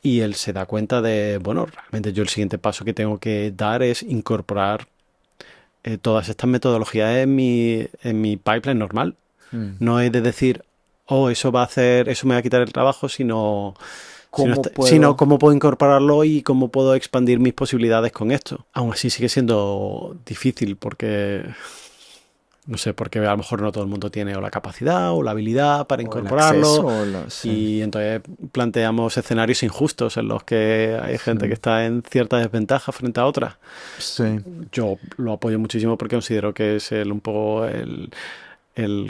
y él se da cuenta de, bueno, realmente yo el siguiente paso que tengo que dar es incorporar todas estas metodologías en mi pipeline normal. No es de decir, oh, eso me va a quitar el trabajo, sino cómo puedo incorporarlo y cómo puedo expandir mis posibilidades con esto. Aún así sigue siendo difícil porque, no sé, porque a lo mejor no todo el mundo tiene o la capacidad o la habilidad para incorporarlo. Y entonces planteamos escenarios injustos en los que hay gente que está en cierta desventaja frente a otra. Sí. Yo lo apoyo muchísimo porque considero que es un poco el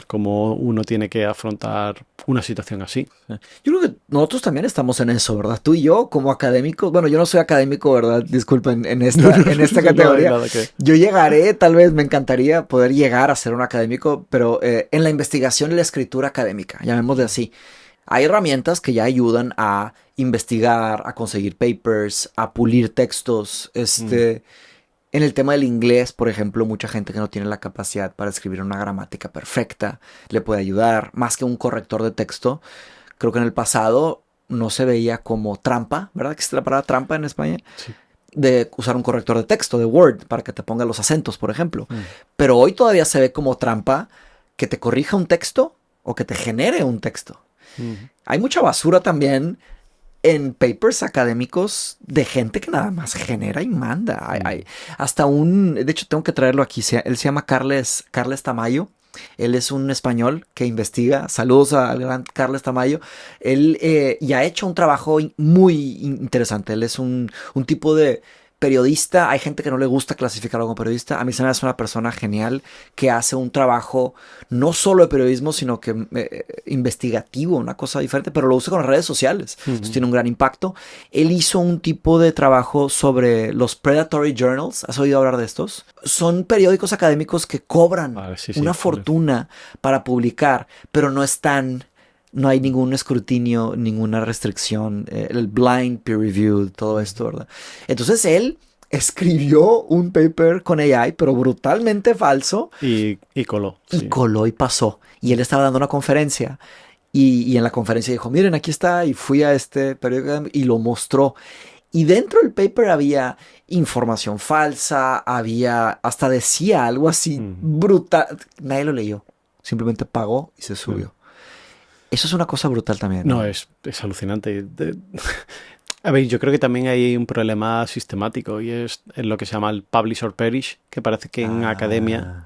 cómo uno tiene que afrontar una situación así. Yo creo que nosotros también estamos en eso, ¿verdad? Tú y yo como académicos, bueno, yo no soy académico, ¿verdad? Disculpen, en esta categoría. Yo llegaré, tal vez me encantaría poder llegar a ser un académico, pero en la investigación y la escritura académica, llamémosle así. Hay herramientas que ya ayudan a investigar, a conseguir papers, a pulir textos, En el tema del inglés, por ejemplo, mucha gente que no tiene la capacidad para escribir una gramática perfecta le puede ayudar, más que un corrector de texto. Creo que en el pasado no se veía como trampa, ¿verdad? Que existe la palabra trampa en España. Sí. De usar un corrector de texto, de Word, para que te ponga los acentos, por ejemplo. Pero hoy todavía se ve como trampa que te corrija un texto o que te genere un texto. Hay mucha basura también en papers académicos de gente que nada más genera y manda. Hay hasta de hecho tengo que traerlo aquí, él se llama Carles Tamayo. Él es un español que investiga. Saludos al gran Carles Tamayo. Él ya ha hecho un trabajo muy interesante. Él es un tipo de periodista. Hay gente que no le gusta clasificarlo como periodista. A mí se me hace una persona genial que hace un trabajo no solo de periodismo, sino que investigativo, una cosa diferente, pero lo usa con las redes sociales. Entonces tiene un gran impacto. Él hizo un tipo de trabajo sobre los predatory journals. ¿Has oído hablar de estos? Son periódicos académicos que cobran una fortuna para publicar, pero no hay ningún escrutinio, ninguna restricción, el blind peer review, todo esto, ¿verdad? Entonces él escribió un paper con AI, pero brutalmente falso. Y coló. Y coló y pasó. Y él estaba dando una conferencia. Y en la conferencia dijo, miren, aquí está. Y fui a este periódico y lo mostró. Y dentro del paper había información falsa, hasta decía algo así brutal. Nadie lo leyó. Simplemente pagó y se subió. Eso es una cosa brutal también. No, es alucinante. A ver, yo creo que también hay un problema sistemático y es en lo que se llama el publish or perish, que parece que en academia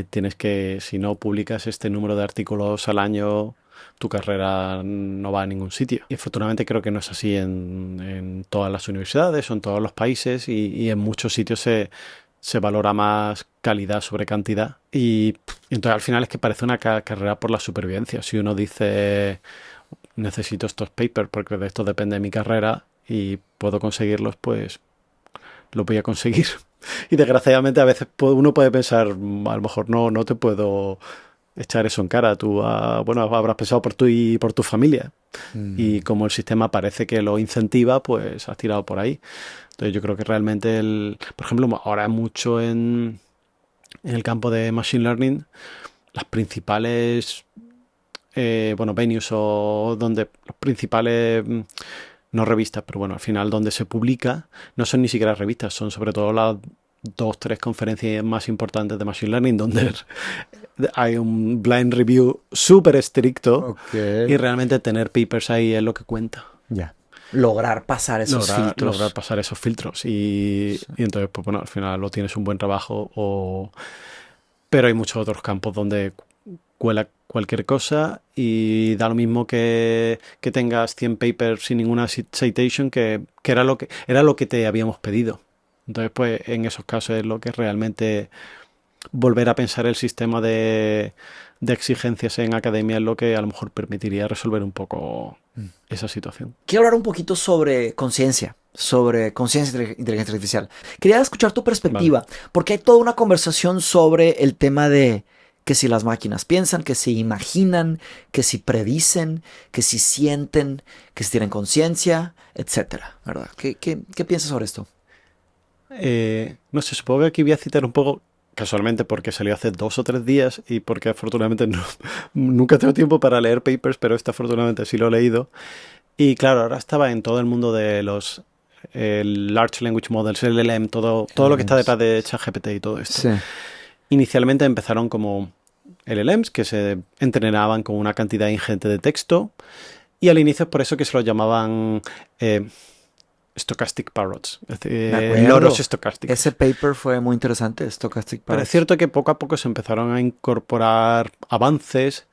tienes que, si no publicas este número de artículos al año, tu carrera no va a ningún sitio. Y afortunadamente creo que no es así en todas las universidades o en todos los países y en muchos sitios se valora más calidad sobre cantidad y entonces al final es que parece una carrera por la supervivencia. Si uno dice necesito estos papers porque de esto depende de mi carrera y puedo conseguirlos, pues los voy a conseguir. Y desgraciadamente a veces uno puede pensar, a lo mejor no te puedo echar eso en cara. Tú habrás pensado por tú y por tu familia. Y como el sistema parece que lo incentiva, pues has tirado por ahí. Entonces yo creo que realmente por ejemplo, ahora mucho en el campo de Machine Learning, las principales venues o donde los principales, no revistas, pero bueno, al final donde se publica, no son ni siquiera revistas, son sobre todo las 2-3 conferencias más importantes de Machine Learning donde hay un blind review súper estricto y realmente tener papers ahí es lo que cuenta. Ya. Lograr pasar esos filtros. Lograr pasar esos filtros. Y entonces, pues bueno, al final lo tienes un buen trabajo. Pero hay muchos otros campos donde cuela cualquier cosa y da lo mismo que tengas 100 papers sin ninguna citation que era lo que te habíamos pedido. Entonces, pues en esos casos es lo que realmente volver a pensar el sistema de exigencias en academia es lo que a lo mejor permitiría resolver un poco esa situación. Quiero hablar un poquito sobre conciencia de inteligencia artificial. Quería escuchar tu perspectiva, porque hay toda una conversación sobre el tema de que si las máquinas piensan, que si imaginan, que si predicen, que si sienten, que si tienen conciencia, etcétera, ¿verdad? ¿Qué piensas sobre esto? No sé, supongo que aquí voy a citar un poco, casualmente porque salió hace 2 o 3 días y porque afortunadamente nunca tengo tiempo para leer papers, pero afortunadamente sí lo he leído. Y claro, ahora estaba en todo el mundo de los el Large Language Models, el LLM, todo lo que está detrás de ChatGPT y todo esto. Sí. Inicialmente empezaron como LLMs que se entrenaban con una cantidad ingente de texto y al inicio es por eso que se los llamaban Stochastic Parrots, es decir, loros estocásticos. Ese paper fue muy interesante, Stochastic Parrots. Pero es cierto que poco a poco se empezaron a incorporar avances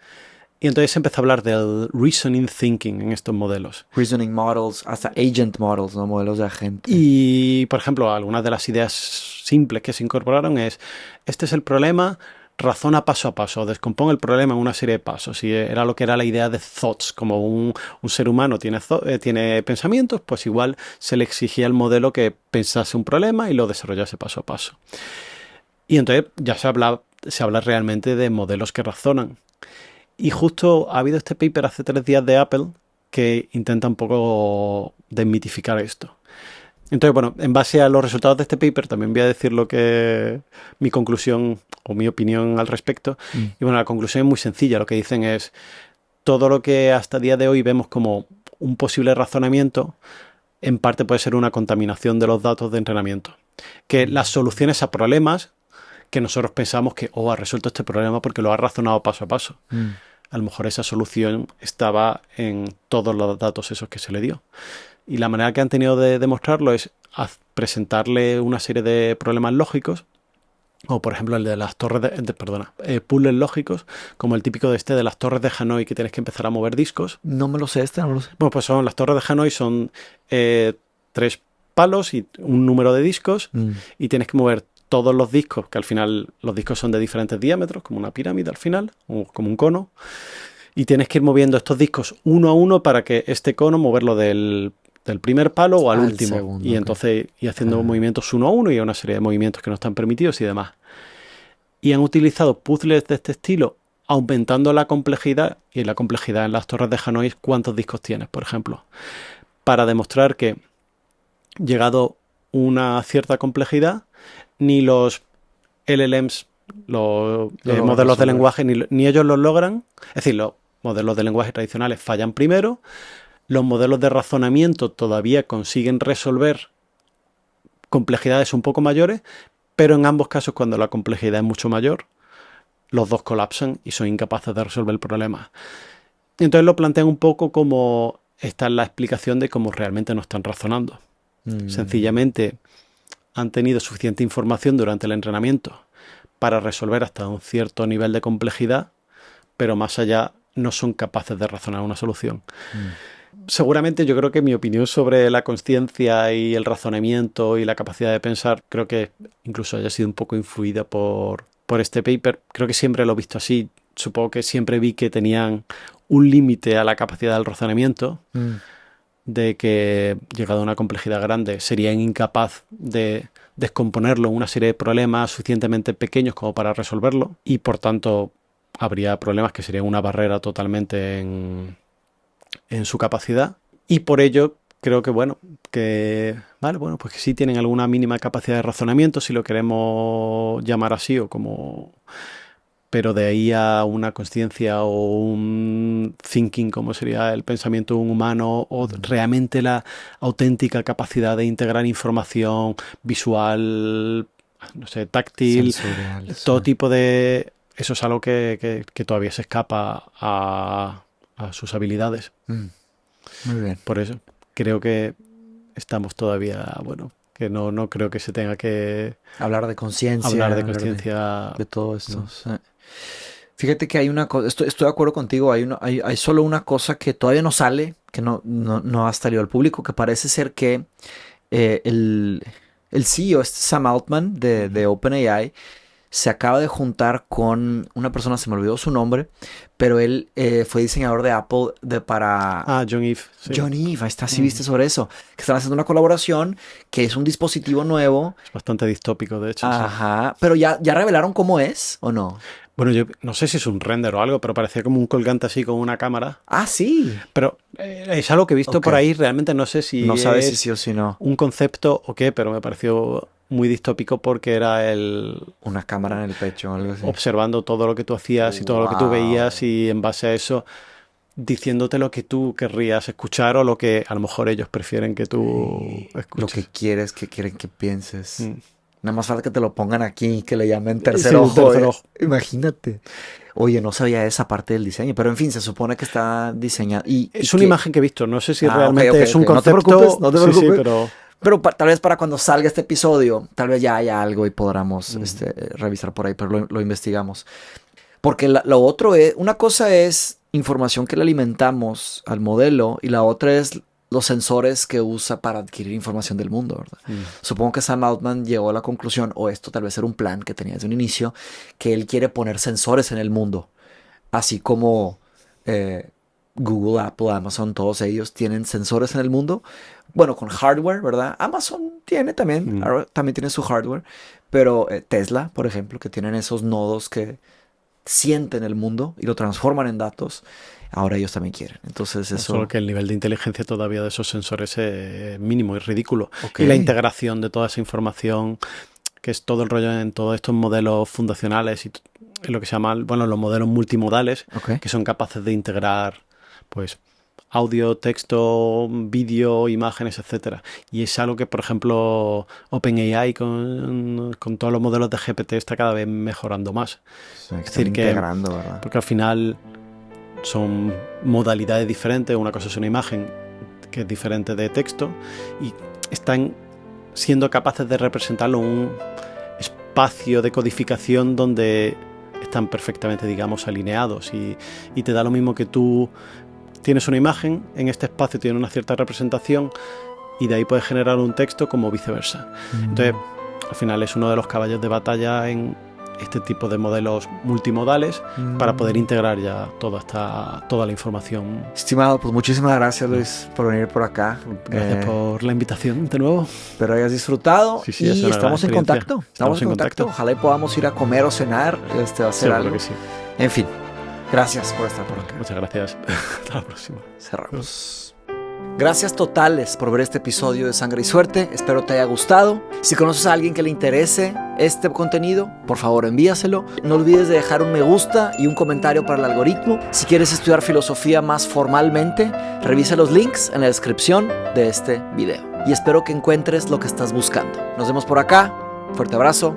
y entonces se empezó a hablar del reasoning thinking en estos modelos. Reasoning models, hasta agent models, ¿no? Modelos de agente. Y, por ejemplo, algunas de las ideas simples que se incorporaron es, este es el problema, razona paso a paso, descompone el problema en una serie de pasos. Y era lo que era la idea de thoughts, como un ser humano tiene pensamientos, pues igual se le exigía al modelo que pensase un problema y lo desarrollase paso a paso. Y entonces ya se habla realmente de modelos que razonan. Y justo ha habido este paper hace 3 días de Apple que intenta un poco desmitificar esto. Entonces, bueno, en base a los resultados de este paper también voy a decir mi conclusión o mi opinión al respecto. Y bueno, la conclusión es muy sencilla. Lo que dicen es todo lo que hasta el día de hoy vemos como un posible razonamiento, en parte puede ser una contaminación de los datos de entrenamiento. Que las soluciones a problemas que nosotros pensamos que, ha resuelto este problema porque lo ha razonado paso a paso. A lo mejor esa solución estaba en todos los datos esos que se le dio. Y la manera que han tenido de demostrarlo es presentarle una serie de problemas lógicos, o por ejemplo el de las torres puzzles lógicos, como el típico de las torres de Hanoi que tienes que empezar a mover discos. No me lo sé, no me lo sé. Bueno, pues las torres de Hanoi son 3 palos y un número de discos y tienes que mover todos los discos, que al final los discos son de diferentes diámetros, como una pirámide al final, o como un cono, y tienes que ir moviendo estos discos uno a uno para que este cono moverlo del primer palo o al último. Segundo, y entonces ir haciendo movimientos uno a uno y una serie de movimientos que no están permitidos y demás. Y han utilizado puzzles de este estilo, aumentando la complejidad, y la complejidad en las torres de Hanoi es cuántos discos tienes, por ejemplo, para demostrar que, llegado una cierta complejidad, ni los LLMs, los modelos de lenguaje, ni ellos los logran. Es decir, los modelos de lenguaje tradicionales fallan primero. Los modelos de razonamiento todavía consiguen resolver complejidades un poco mayores, pero en ambos casos, cuando la complejidad es mucho mayor, los dos colapsan y son incapaces de resolver el problema. Entonces lo plantean un poco como esta es la explicación de cómo realmente no están razonando. Sencillamente han tenido suficiente información durante el entrenamiento para resolver hasta un cierto nivel de complejidad, pero más allá no son capaces de razonar una solución. Seguramente yo creo que mi opinión sobre la consciencia y el razonamiento y la capacidad de pensar, creo que incluso haya sido un poco influida por este paper. Creo que siempre lo he visto así. Supongo que siempre vi que tenían un límite a la capacidad del razonamiento, de que, llegado a una complejidad grande, serían incapaz de descomponerlo en una serie de problemas suficientemente pequeños como para resolverlo, y por tanto habría problemas que serían una barrera totalmente en su capacidad. Y por ello creo que pues que sí tienen alguna mínima capacidad de razonamiento, si lo queremos llamar así, pero de ahí a una consciencia o un thinking, como sería el pensamiento de un humano, o realmente la auténtica capacidad de integrar información visual, no sé, táctil, sensorial, todo tipo de... Eso es algo que todavía se escapa a sus habilidades. Muy bien. Por eso creo que estamos todavía, que no creo que se tenga que hablar de conciencia. De todo esto. No. Sí. Fíjate que hay una cosa, estoy de acuerdo contigo, hay solo una cosa que todavía no sale, que no ha salido al público, que parece ser que el CEO, Sam Altman de OpenAI, se acaba de juntar con una persona, se me olvidó su nombre, pero él fue diseñador de Apple para... John Eve. Sí. John Eve, ahí está, sí viste sobre eso. Que están haciendo una colaboración, que es un dispositivo nuevo. Es bastante distópico, de hecho. Ajá, sí. Pero ya revelaron cómo es, ¿o no? Bueno, yo no sé si es un render o algo, pero parecía como un colgante así con una cámara. Ah, sí. Pero es algo que he visto por ahí, realmente no sé si no sabes si sí o si no. Un concepto o qué, pero me pareció muy distópico porque era una cámara en el pecho o algo así. Observando todo lo que tú hacías y todo lo que tú veías, y en base a eso diciéndote lo que tú querrías escuchar o lo que a lo mejor ellos prefieren que tú escuches. Lo que quieres, que quieren que pienses. Nada más falta que te lo pongan aquí, que le llamen tercer ojo. Tercer ojo. Imagínate. Oye, no sabía esa parte del diseño, pero en fin, se supone que está diseñado. Es una imagen que he visto, no sé si realmente okay, es un concepto. No te preocupes. Sí, pero tal vez para cuando salga este episodio, tal vez ya haya algo y podamos revisar por ahí, pero lo investigamos. Porque lo otro es, una cosa es información que le alimentamos al modelo y la otra es los sensores que usa para adquirir información del mundo, ¿verdad? Supongo que Sam Altman llegó a la conclusión, o esto tal vez era un plan que tenía desde un inicio, que él quiere poner sensores en el mundo, así como Google, Apple, Amazon, todos ellos tienen sensores en el mundo, bueno, con hardware, ¿verdad? Amazon tiene también tiene su hardware, pero Tesla, por ejemplo, que tienen esos nodos que sienten el mundo y lo transforman en datos, ahora ellos también quieren. Entonces eso... Solo que el nivel de inteligencia todavía de esos sensores es mínimo, es ridículo. Okay. Y la integración de toda esa información, que es todo el rollo en todos estos modelos fundacionales y lo que se llama, bueno, los modelos multimodales, que son capaces de integrar, pues, audio, texto, vídeo, imágenes, etcétera. Y es algo que, por ejemplo, OpenAI con todos los modelos de GPT está cada vez mejorando más. Es decir, integrando, ¿verdad? Porque al final son modalidades diferentes. Una cosa es una imagen que es diferente de texto y están siendo capaces de representarlo en un espacio de codificación donde están perfectamente, digamos, alineados y te da lo mismo que tú tienes una imagen, en este espacio tiene una cierta representación y de ahí puedes generar un texto como viceversa. Entonces, al final es uno de los caballos de batalla en este tipo de modelos multimodales para poder integrar ya toda la información. Estimado, pues muchísimas gracias, Luis, por venir por acá. Gracias por la invitación de nuevo. Espero hayas disfrutado. Sí, y estamos en contacto. Estamos en contacto. Ojalá y podamos ir a comer o cenar, hacer seguro algo. Que sí. En fin, gracias por estar por acá. Muchas gracias. Hasta la próxima. Cerramos. Gracias totales por ver este episodio de Sangre y Suerte. Espero te haya gustado. Si conoces a alguien que le interese este contenido, por favor envíaselo. No olvides de dejar un me gusta y un comentario para el algoritmo. Si quieres estudiar filosofía más formalmente, revisa los links en la descripción de este video. Y espero que encuentres lo que estás buscando. Nos vemos por acá. Fuerte abrazo.